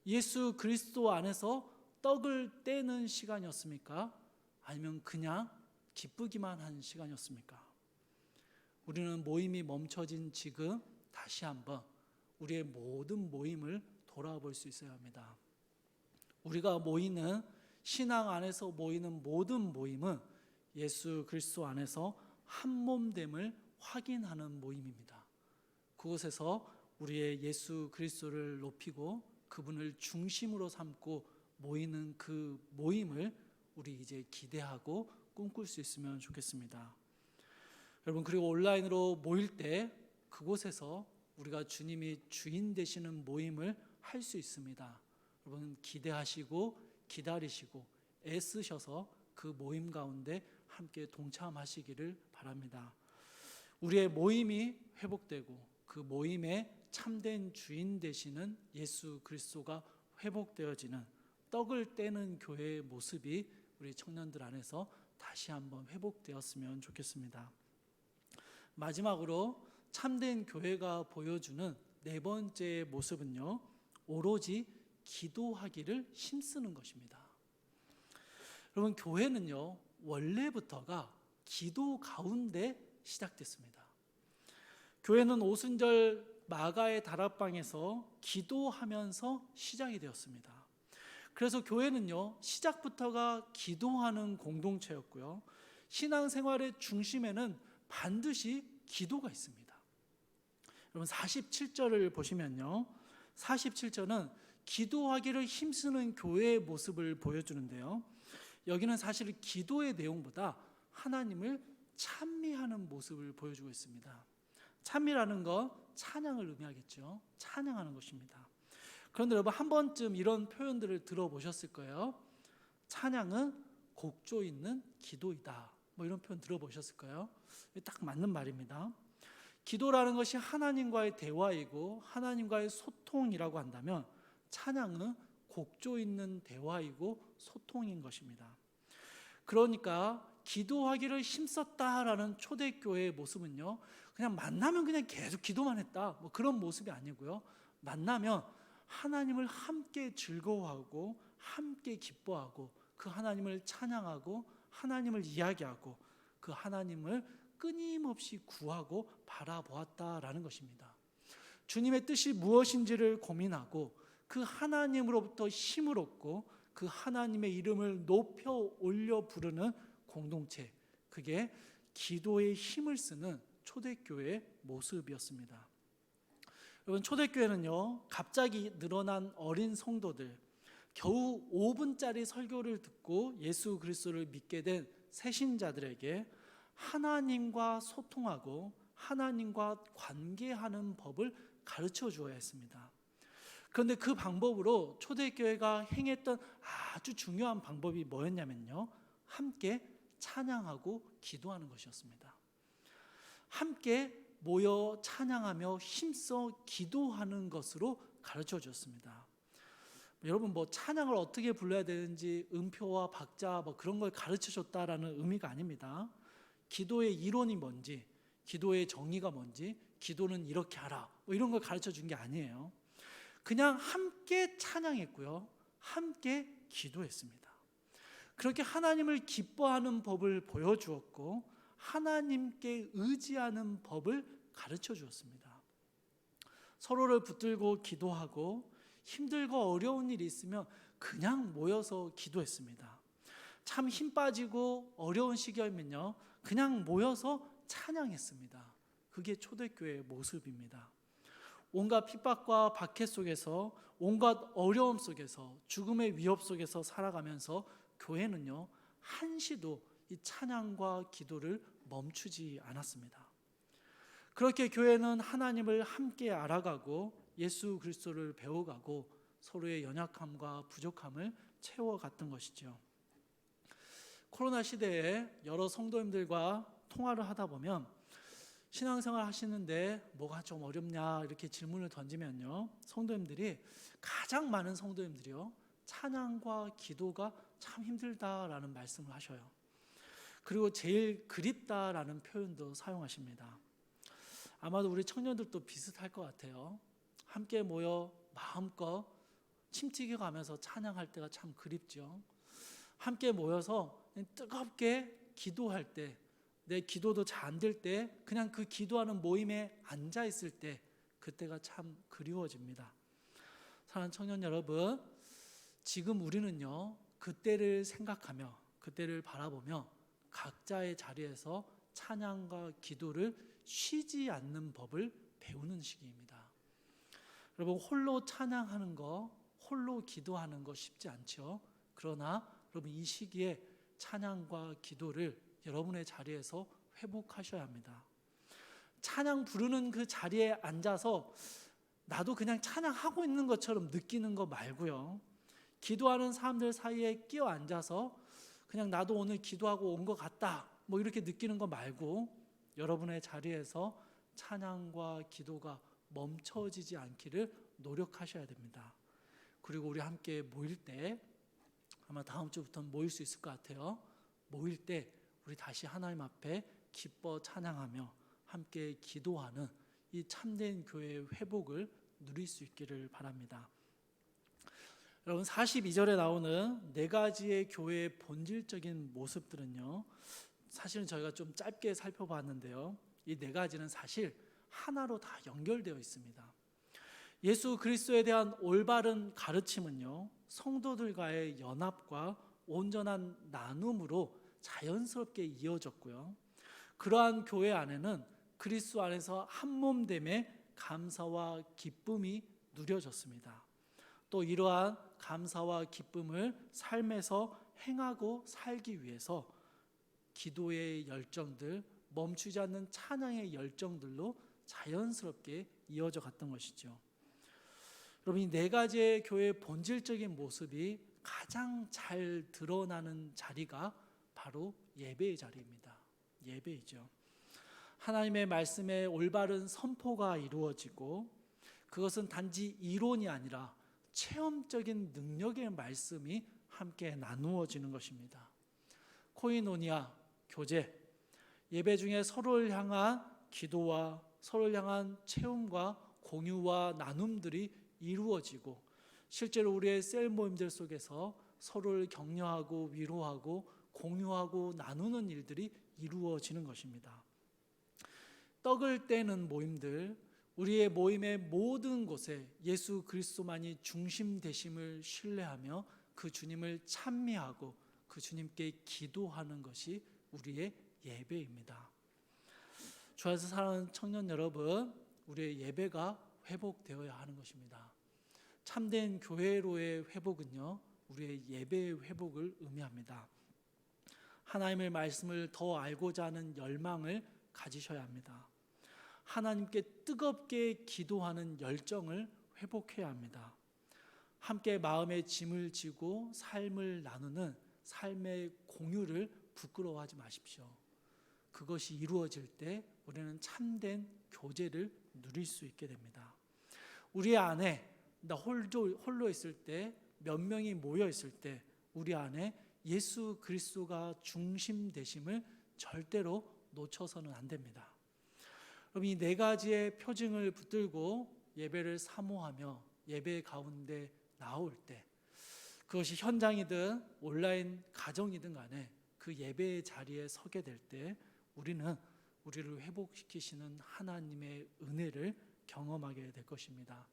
예수 그리스도 안에서 떡을 떼는 시간이었습니까? 아니면 그냥 기쁘기만 한 시간이었습니까? 우리는 모임이 멈춰진 지금 다시 한번 우리의 모든 모임을 돌아볼 수 있어야 합니다. 우리가 모이는, 신앙 안에서 모이는 모든 모임은 예수 그리스도 안에서 한 몸됨을 확인하는 모임입니다. 그곳에서 우리의 예수 그리스도를 높이고 그분을 중심으로 삼고 모이는 그 모임을 우리 이제 기대하고 꿈꿀 수 있으면 좋겠습니다. 여러분, 그리고 온라인으로 모일 때 그곳에서 우리가 주님이 주인 되시는 모임을 할 수 있습니다. 여러분, 기대하시고 기다리시고 애쓰셔서 그 모임 가운데 함께 동참하시기를 바랍니다. 우리의 모임이 회복되고 그 모임의 참된 주인 되시는 예수 그리스도가 회복되어지는, 떡을 떼는 교회의 모습이 우리 청년들 안에서 다시 한번 회복되었으면 좋겠습니다. 마지막으로 참된 교회가 보여주는 네 번째 모습은요, 오로지 기도하기를 힘쓰는 것입니다. 여러분, 교회는요 원래부터가 기도 가운데 시작됐습니다. 교회는 오순절 마가의 다락방에서 기도하면서 시작이 되었습니다. 그래서 교회는요 시작부터가 기도하는 공동체였고요, 신앙생활의 중심에는 반드시 기도가 있습니다. 여러분, 47절을 보시면요, 47절은 기도하기를 힘쓰는 교회의 모습을 보여주는데요, 여기는 사실 기도의 내용보다 하나님을 찬미하는 모습을 보여주고 있습니다. 찬미라는 건 찬양을 의미하겠죠. 찬양하는 것입니다. 그런데 여러분, 한 번쯤 이런 표현들을 들어보셨을 거예요. 찬양은 곡조 있는 기도이다, 뭐 이런 표현 들어보셨을까요? 딱 맞는 말입니다. 기도라는 것이 하나님과의 대화이고 하나님과의 소통이라고 한다면 찬양은 곡조 있는 대화이고 소통인 것입니다. 그러니까 기도하기를 힘썼다라는 초대교회의 모습은요, 그냥 만나면 그냥 계속 기도만 했다, 뭐 그런 모습이 아니고요, 만나면 하나님을 함께 즐거워하고 함께 기뻐하고 그 하나님을 찬양하고 하나님을 이야기하고 그 하나님을 끊임없이 구하고 바라보았다라는 것입니다. 주님의 뜻이 무엇인지를 고민하고 그 하나님으로부터 힘을 얻고 그 하나님의 이름을 높여 올려 부르는 공동체, 그게 기도의 힘을 쓰는 초대교회의 모습이었습니다. 여러분, 초대교회는요 갑자기 늘어난 어린 성도들, 겨우 5분짜리 설교를 듣고 예수 그리스도를 믿게 된 새신자들에게 하나님과 소통하고 하나님과 관계하는 법을 가르쳐 주어야 했습니다. 그런데 그 방법으로 초대교회가 행했던 아주 중요한 방법이 뭐였냐면요, 함께 찬양하고 기도하는 것이었습니다. 함께 모여 찬양하며 힘써 기도하는 것으로 가르쳐 줬습니다. 여러분 뭐 찬양을 어떻게 불러야 되는지 음표와 박자 뭐 그런 걸 가르쳐 줬다라는 의미가 아닙니다. 기도의 이론이 뭔지, 기도의 정의가 뭔지, 기도는 이렇게 하라 뭐 이런 걸 가르쳐 준 게 아니에요. 그냥 함께 찬양했고요, 함께 기도했습니다. 그렇게 하나님을 기뻐하는 법을 보여주었고 하나님께 의지하는 법을 가르쳐 주었습니다. 서로를 붙들고 기도하고 힘들고 어려운 일이 있으면 그냥 모여서 기도했습니다. 참 힘 빠지고 어려운 시기면요, 그냥 모여서 찬양했습니다. 그게 초대교회의 모습입니다. 온갖 핍박과 박해 속에서, 온갖 어려움 속에서, 죽음의 위협 속에서 살아가면서 교회는요, 한시도 이 찬양과 기도를 멈추지 않았습니다. 그렇게 교회는 하나님을 함께 알아가고 예수 그리스도를 배워가고 서로의 연약함과 부족함을 채워갔던 것이죠. 코로나 시대에 여러 성도님들과 통화를 하다 보면 신앙생활 하시는데 뭐가 좀 어렵냐 이렇게 질문을 던지면요, 성도님들이, 가장 많은 성도님들이요, 찬양과 기도가 참 힘들다라는 말씀을 하셔요. 그리고 제일 그립다라는 표현도 사용하십니다. 아마도 우리 청년들도 비슷할 것 같아요. 함께 모여 마음껏 침튀겨 가면서 찬양할 때가 참 그립죠. 함께 모여서 뜨겁게 기도할 때, 내 기도도 잘 안 될 때 그냥 그 기도하는 모임에 앉아 있을 때, 그때가 참 그리워집니다. 사랑하는 청년 여러분, 지금 우리는요, 그때를 생각하며 그때를 바라보며 각자의 자리에서 찬양과 기도를 쉬지 않는 법을 배우는 시기입니다. 여러분, 홀로 찬양하는 거, 홀로 기도하는 거 쉽지 않죠. 그러나 여러분, 이 시기에 찬양과 기도를 여러분의 자리에서 회복하셔야 합니다. 찬양 부르는 그 자리에 앉아서 나도 그냥 찬양하고 있는 것처럼 느끼는 거 말고요, 기도하는 사람들 사이에 끼어 앉아서 그냥 나도 오늘 기도하고 온 것 같다 뭐 이렇게 느끼는 거 말고 여러분의 자리에서 찬양과 기도가 멈춰지지 않기를 노력하셔야 됩니다. 그리고 우리 함께 모일 때, 아마 다음 주부터는 모일 수 있을 것 같아요. 모일 때 우리 다시 하나님 앞에 기뻐 찬양하며 함께 기도하는 이 참된 교회의 회복을 누릴 수 있기를 바랍니다. 여러분, 42절에 나오는 네 가지의 교회의 본질적인 모습들은요, 사실은 저희가 좀 짧게 살펴봤는데요, 이 네 가지는 사실 하나로 다 연결되어 있습니다. 예수 그리스도에 대한 올바른 가르침은요, 성도들과의 연합과 온전한 나눔으로 자연스럽게 이어졌고요, 그러한 교회 안에는 그리스도 안에서 한 몸됨의 감사와 기쁨이 누려졌습니다. 또 이러한 감사와 기쁨을 삶에서 행하고 살기 위해서 기도의 열정들, 멈추지 않는 찬양의 열정들로 자연스럽게 이어져 갔던 것이죠. 여러분, 이 네 가지의 교회의 본질적인 모습이 가장 잘 드러나는 자리가 바로 예배의 자리입니다. 예배이죠. 하나님의 말씀의 올바른 선포가 이루어지고, 그것은 단지 이론이 아니라 체험적인 능력의 말씀이 함께 나누어지는 것입니다. 코이노니아, 교제, 예배 중에 서로를 향한 기도와 서로를 향한 체험과 공유와 나눔들이 이루어지고, 실제로 우리의 셀 모임들 속에서 서로를 격려하고 위로하고 공유하고 나누는 일들이 이루어지는 것입니다. 떡을 떼는 모임들, 우리의 모임의 모든 곳에 예수 그리스도만이 중심 되심을 신뢰하며 그 주님을 찬미하고 그 주님께 기도하는 것이 우리의 예배입니다. 주 안에서 사랑하는 청년 여러분, 우리의 예배가 회복되어야 하는 것입니다. 참된 교회로의 회복은요, 우리의 예배의 회복을 의미합니다. 하나님의 말씀을 더 알고자 하는 열망을 가지셔야 합니다. 하나님께 뜨겁게 기도하는 열정을 회복해야 합니다. 함께 마음의 짐을 지고 삶을 나누는 삶의 공유를 부끄러워하지 마십시오. 그것이 이루어질 때 우리는 참된 교제를 누릴 수 있게 됩니다. 우리 안에 나 홀로 있을 때, 몇 명이 모여 있을 때 우리 안에 예수 그리스도가 중심 되심을 절대로 놓쳐서는 안 됩니다. 그럼 이 네 가지의 표징을 붙들고 예배를 사모하며 예배 가운데 나올 때, 그것이 현장이든 온라인 가정이든 간에 그 예배의 자리에 서게 될 때 우리는 우리를 회복시키시는 하나님의 은혜를 경험하게 될 것입니다.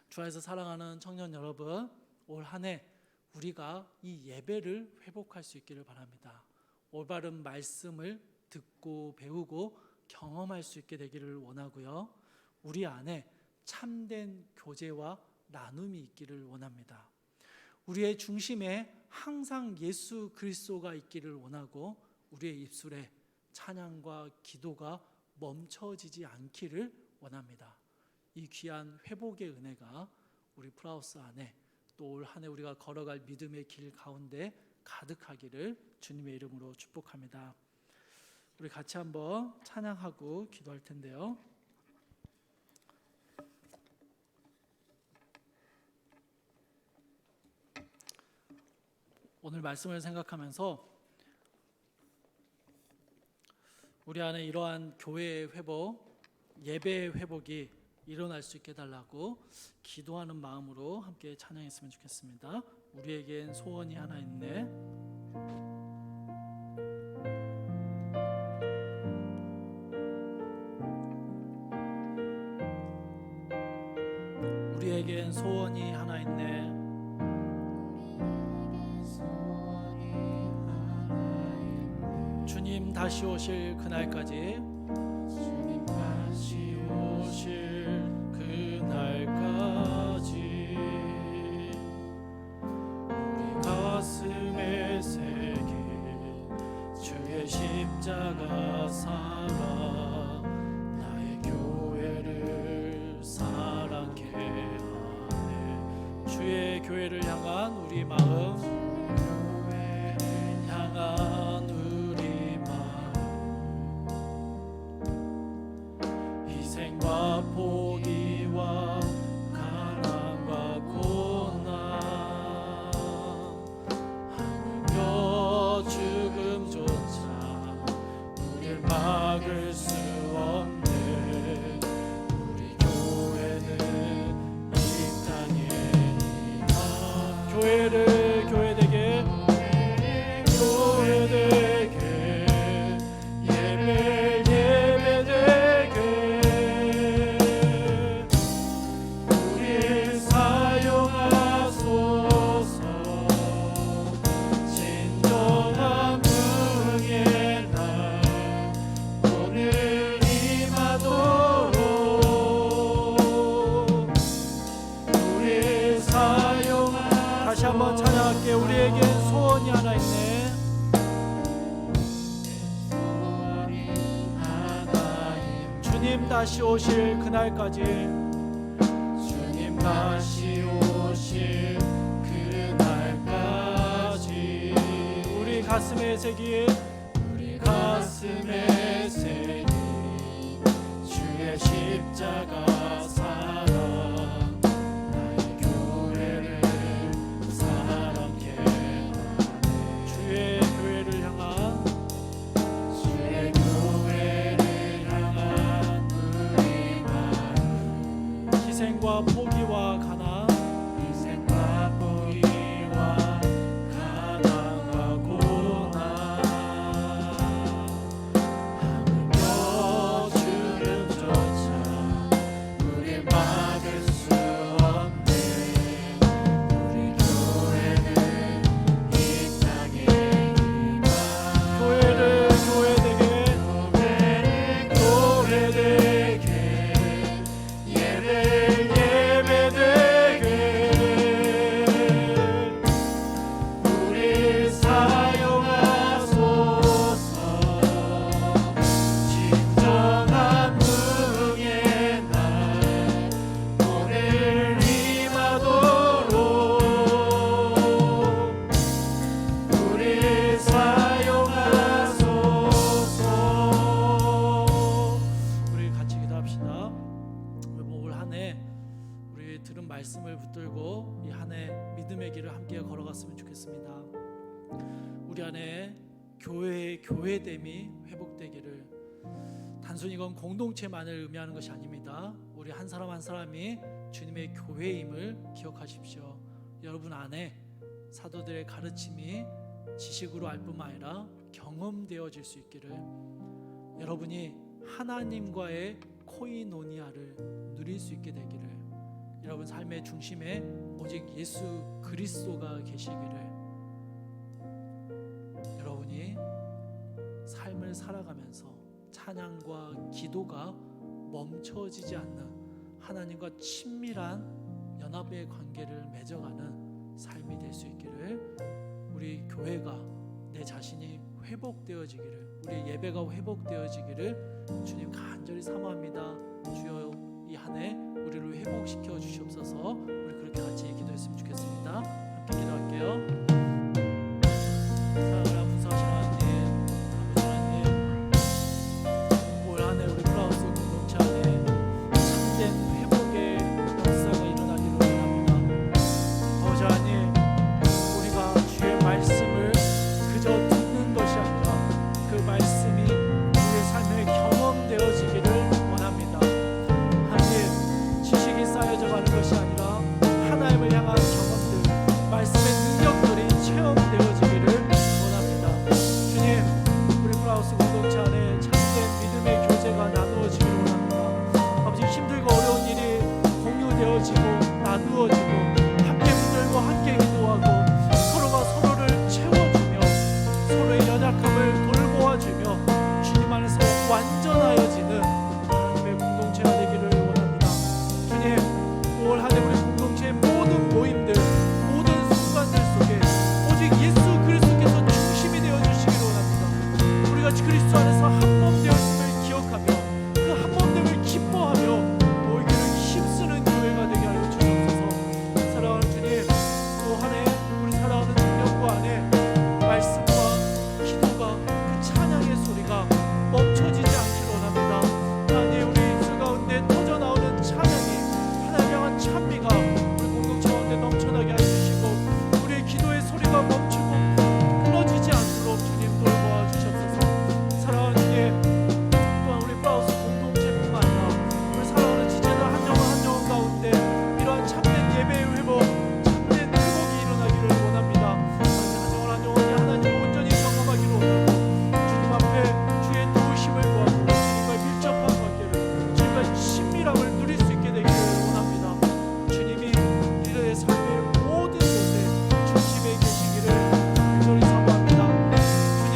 주 안에서 사랑하는 청년 여러분, 올 한 해 우리가 이 예배를 회복할 수 있기를 바랍니다. 올바른 말씀을 듣고 배우고 경험할 수 있게 되기를 원하고요. 우리 안에 참된 교제와 나눔이 있기를 원합니다. 우리의 중심에 항상 예수 그리스도가 있기를 원하고 우리의 입술에 찬양과 기도가 멈춰지지 않기를 원합니다. 이 귀한 회복의 은혜가 우리 프라우스 안에 또 올 한 해 우리가 걸어갈 믿음의 길 가운데 가득하기를 주님의 이름으로 축복합니다. 우리 같이 한번 찬양하고 기도할 텐데요. 오늘 말씀을 생각하면서 우리 안에 이러한 교회의 회복, 예배의 회복이 일어날 수 있게 해달라고 기도하는 마음으로 함께 찬양했으면 좋겠습니다. 우리에겐 소원이 하나 있네. 우리에겐 소원이 하나 있네. 주님 다시 오실 그날까지, 주님 다시 오실 그날까지 우리 가슴에 새긴 주의 십자가 사랑, 나의 교회를 사랑케 하네. 주의 교회를 향한 우리 마음, 교회를 향한 우리 마음, 희생과 포기와 가난과 고난, 하물며 죽음조차 우릴 막을 수 없네. 우리 교회는 이 땅에 있다. 교회를 교회되게, 교회되게, 예배되게 우리 사용하소서. 진정한 부흥의 날 오늘 임하도록 우리 사용하. 다시 한번 찬양할게. 우리에겐 소원이 하나 있네. 주님 다시 오실 그날까지, 주님 다시 오실 그날까지 우리 가슴에 새긴, 우리 가슴에 새긴 주의 십자가 사랑, 나의 교회를 사랑케 하네. 주의 교회를 향한, 주의 교회를 향한 우리 마음, 희생과 포기와 가난, 희생과 포기와 가난과 고난, 하물며 주름조차 우릴 막을 수 없네. 우리 교회는 이 땅에 임하. 교회를 교회되게, 교회되게, 예배되게 들은 말씀을 붙들고 이 한 해 믿음의 길을 함께 걸어갔으면 좋겠습니다. 우리 안에 교회의 교회됨이 회복되기를. 단순히 이건 공동체만을 의미하는 것이 아닙니다. 우리 한 사람 한 사람이 주님의 교회임을 기억하십시오. 여러분 안에 사도들의 가르침이 지식으로 알 뿐만 아니라 경험되어질 수 있기를, 여러분이 하나님과의 코이노니아를 누릴 수 있게 되기를, 여러분 삶의 중심에 오직 예수 그리스도가 계시기를, 여러분이 삶을 살아가면서 찬양과 기도가 멈춰지지 않는 하나님과 친밀한 연합의 관계를 맺어가는 삶이 될 수 있기를, 우리 교회가 내 자신이 회복되어지기를, 우리 예배가 회복되어지기를 주님 간절히 사모합니다. 주여 이 한 해 우리를 회복시켜 주시옵소서. 우리 그렇게 같이 기도했으면 좋겠습니다. 함께 기도할게요. 사랑하는 분수하신 하나님, 아버지 하나님, 올 한 해 우리 플라우스 공동체 안에 참된 회복의 역사가 일어나기를 원합니다. 아버지 하나님, 우리가 주의 말씀을 그저 듣는 것이 아니라 그 말씀이 우리의 삶에 경험되어지기를 원합니다. 하나님, 지식이 쌓여져 가는 것이 아니라 하나님을 향한 경험들, 말씀의 능력들이 체험되어지기를 원합니다. 주님, 우리 플라우스 공동체 안에 참된 믿음의 교제가 나누어지기를 원합니다. 아버지, 힘들고 어려운 일이 공유되어지고 나누어지고 함께 붙들고 함께 기도하고 서로가 서로를 채워주며 서로의 연약함을 돌보아주며 주님 안에서 완전하여지는 하나님의 공동체가 되기를 원합니다. 주님, 올 한 해 우리 공동체의 모든 모임들, 모든 순간들 속에 오직 예수 그리스도께서 중심이 되어주시기를 원합니다. 우리가 그리스도 안에서 한 몸 되었음을 기억하며 그 한 몸됨을 기뻐하며 모이기를 힘쓰는 교회가 되게 하여 주옵소서. 사랑하는 주님, 또 한 해 우리 살아가는 능력과 안에 말씀과 기도가 그 찬양의 소리가 멈춰지지 않기를 원합니다. 하나님, 우리 입술 가운데 터져나오는 찬양이 하나님 향한 찬미가 우리 공동체 가운데 넘쳐나게 해주시고 우리의 기도의 소리가 멈추고 끊어지지 않도록 주님 돌보아 주시옵소서. 사랑하는 주님, 또한 우리 플라우스 공동체뿐만 아니라 우리 사랑하는 지체들 한 영혼 한 영혼 가운데 이러한 참된 예배의 회복, 참된 회복이 일어나기를 원합니다. 한 영혼 한 영혼이 하나님을 온전히 경험하기를 원하고 주님 앞에 주의 도우심을 구하고 주님과의 밀접한 관계를, 주님과의 친밀함을 누릴 수 있게 되기를 원합니다. 주님이 우리의 삶의 모든 곳에 중심에 계시기를 간절히 사모합니다. 주님,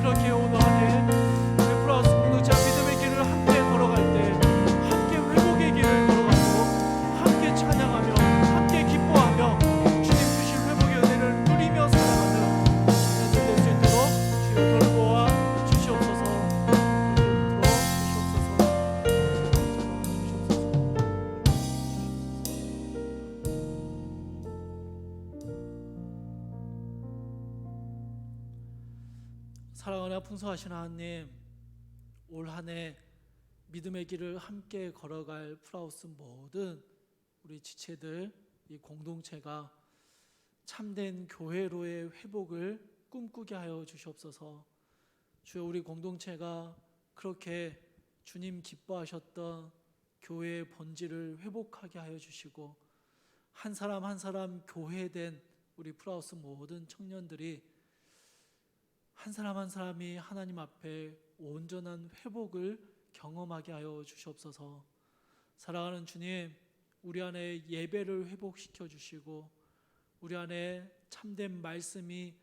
그렇게 오늘 한 해 우리 플라우스 공동체 믿음의 길을 함께 걸어갈 때 함께 회복의 길을 걸어가고 함께 찬양하며 함께 기뻐하며 주님 주신 회복의 은혜를 누리며 살아가는 시간이 될 수 있도록 주여 돌보아 주시옵소서. 이렇게 붙들어 주시옵소서. 사랑하나 풍성하신 하나님, 올 한 해 믿음의 길을 함께 걸어갈 플라우스 모든 우리 지체들, 이 공동체가 참된 교회로의 회복을 꿈꾸게 하여 주시옵소서. 주여, 우리 공동체가 그렇게 주님 기뻐하셨던 교회의 본질을 회복하게 하여 주시고 한 사람 한 사람 교회된 우리 플라우스 모든 청년들이 한 사람 한 사람이 하나님 앞에 온전한 회복을 경험하게 하여 주시옵소서. 사랑하는 주님, 우리 안에 예배를 회복시켜 주시고 우리 안에 참된 말씀이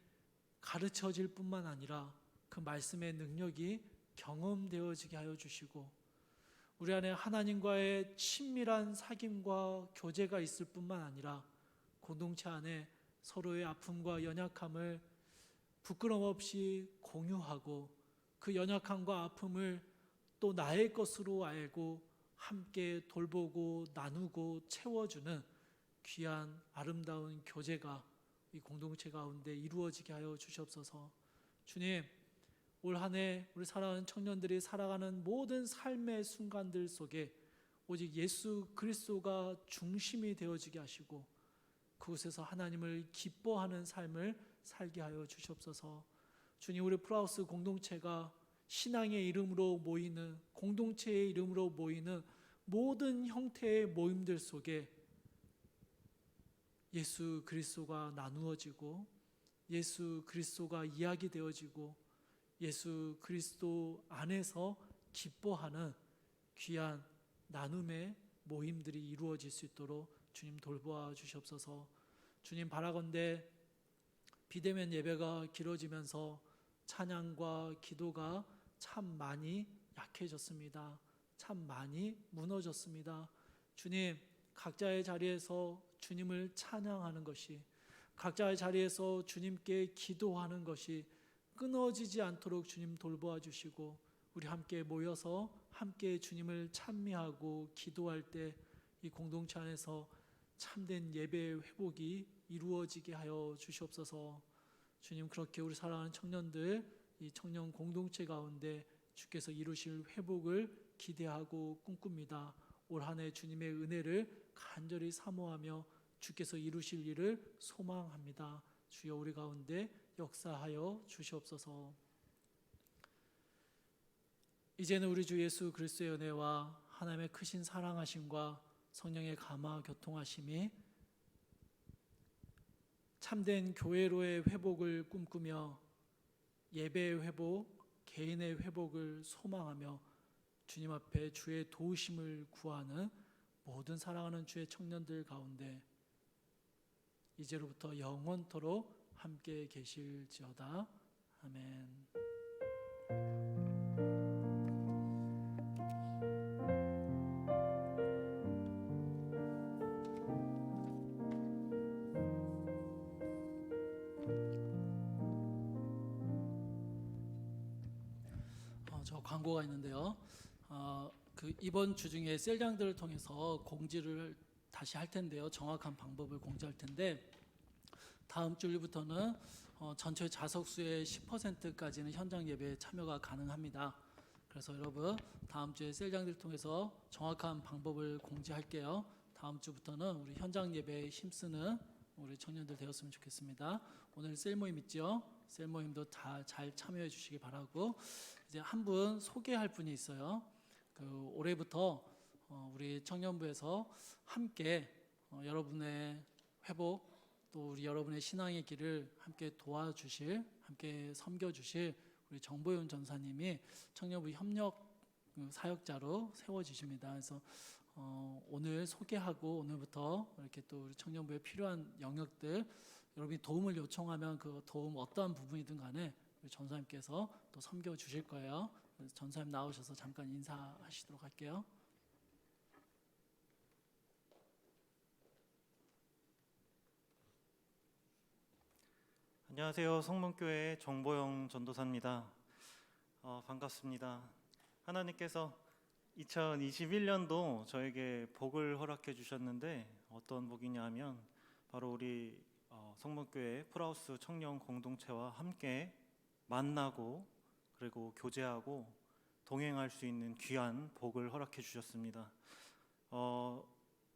가르쳐질 뿐만 아니라 그 말씀의 능력이 경험되어지게 하여 주시고 우리 안에 하나님과의 친밀한 사귐과 교제가 있을 뿐만 아니라 공동체 안에 서로의 아픔과 연약함을 부끄럼 없이 공유하고 그 연약함과 아픔을 또 나의 것으로 알고 함께 돌보고 나누고 채워주는 귀한 아름다운 교제가 이 공동체 가운데 이루어지게 하여 주시옵소서. 주님, 올 한 해 우리 사랑하는 청년들이 살아가는 모든 삶의 순간들 속에 오직 예수 그리스도가 중심이 되어지게 하시고 그곳에서 하나님을 기뻐하는 삶을 살게 하여 주시옵소서. 주님, 우리 프라우스 공동체가 신앙의 이름으로 모이는, 공동체의 이름으로 모이는 모든 형태의 모임들 속에 예수 그리스도가 나누어지고 예수 그리스도가 이야기되어지고 예수 그리스도 안에서 기뻐하는 귀한 나눔의 모임들이 이루어질 수 있도록 주님 돌보아 주시옵소서. 주님, 바라건대 비대면 예배가 길어지면서 찬양과 기도가 참 많이 약해졌습니다. 참 많이 무너졌습니다. 주님, 각자의 자리에서 주님을 찬양하는 것이, 각자의 자리에서 주님께 기도하는 것이 끊어지지 않도록 주님 돌보아 주시고, 우리 함께 모여서 함께 주님을 찬미하고 기도할 때 이 공동체 안에서 참된 예배의 회복이 이루어지게 하여 주시옵소서. 주님, 그렇게 우리 사랑하는 청년들, 이 청년 공동체 가운데 주께서 이루실 회복을 기대하고 꿈꿉니다. 올 한 해 주님의 은혜를 간절히 사모하며 주께서 이루실 일을 소망합니다. 주여, 우리 가운데 역사하여 주시옵소서. 이제는 우리 주 예수 그리스도의 은혜와 하나님의 크신 사랑하심과 성령의 감화 교통하심이 참된 교회로의 회복을 꿈꾸며 예배의 회복, 개인의 회복을 소망하며 주님 앞에 주의 도우심을 구하는 모든 사랑하는 주의 청년들 가운데 이제로부터 영원토록 함께 계실지어다. 아멘. 저 광고가 있는데요. 이번 주 중에 셀장들을 통해서 공지를 다시 할 텐데요. 정확한 방법을 공지할 텐데 다음 주일부터는 전체 좌석수의 10%까지는 현장 예배에 참여가 가능합니다. 그래서 여러분, 다음 주에 셀장들을 통해서 정확한 방법을 공지할게요. 다음 주부터는 우리 현장 예배에 힘쓰는 우리 청년들 되었으면 좋겠습니다. 오늘 셀 모임 있죠? 셀 모임도 다 잘 참여해 주시기 바라고, 이제 한 분 소개할 분이 있어요. 올해부터 우리 청년부에서 함께 여러분의 회복, 또 우리 여러분의 신앙의 길을 함께 도와주실, 함께 섬겨주실 우리 정보윤 전사님이 청년부 협력 사역자로 세워주십니다. 그래서 오늘 소개하고 오늘부터 이렇게 또 우리 청년부에 필요한 영역들, 여러분이 도움을 요청하면 그 도움 어떠한 부분이든 간에 우리 전사님께서 또 섬겨주실 거예요. 전사님 나오셔서 잠깐 인사하시도록 할게요. 안녕하세요. 성문교회 정보영 전도사입니다. 반갑습니다. 하나님께서 2021년도 저에게 복을 허락해 주셨는데 어떤 복이냐 하면 바로 우리 성문교회 프라우스 청년 공동체와 함께 만나고 그리고 교제하고 동행할 수 있는 귀한 복을 허락해 주셨습니다.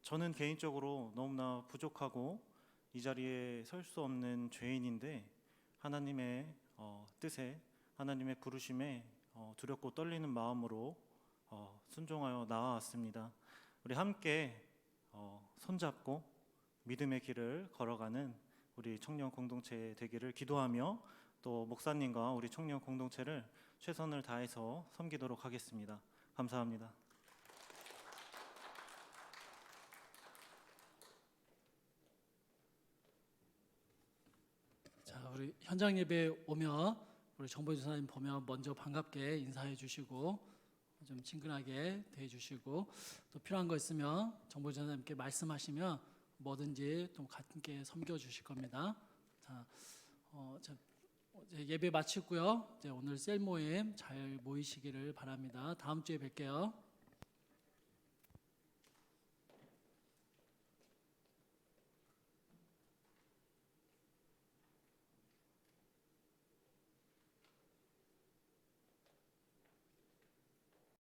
저는 개인적으로 너무나 부족하고 이 자리에 설 수 없는 죄인인데 하나님의 뜻에, 하나님의 부르심에 두렵고 떨리는 마음으로 순종하여 나아왔습니다. 우리 함께 손잡고 믿음의 길을 걸어가는 우리 청년 공동체 되기를 기도하며 또 목사님과 우리 청년 공동체를 최선을 다해서 섬기도록 하겠습니다. 감사합니다. 자, 우리 현장 예배 오면 우리 정보윤 전사님 보면 먼저 반갑게 인사해 주시고 좀 친근하게 대해 주시고, 또 필요한 거 있으면 정보윤 전사님께 말씀하시면 뭐든지 좀 함께 섬겨 주실 겁니다. 자, 이제 예배 마치고요. 이제 오늘 셀 모임 잘 모이시기를 바랍니다. 다음 주에 뵐게요.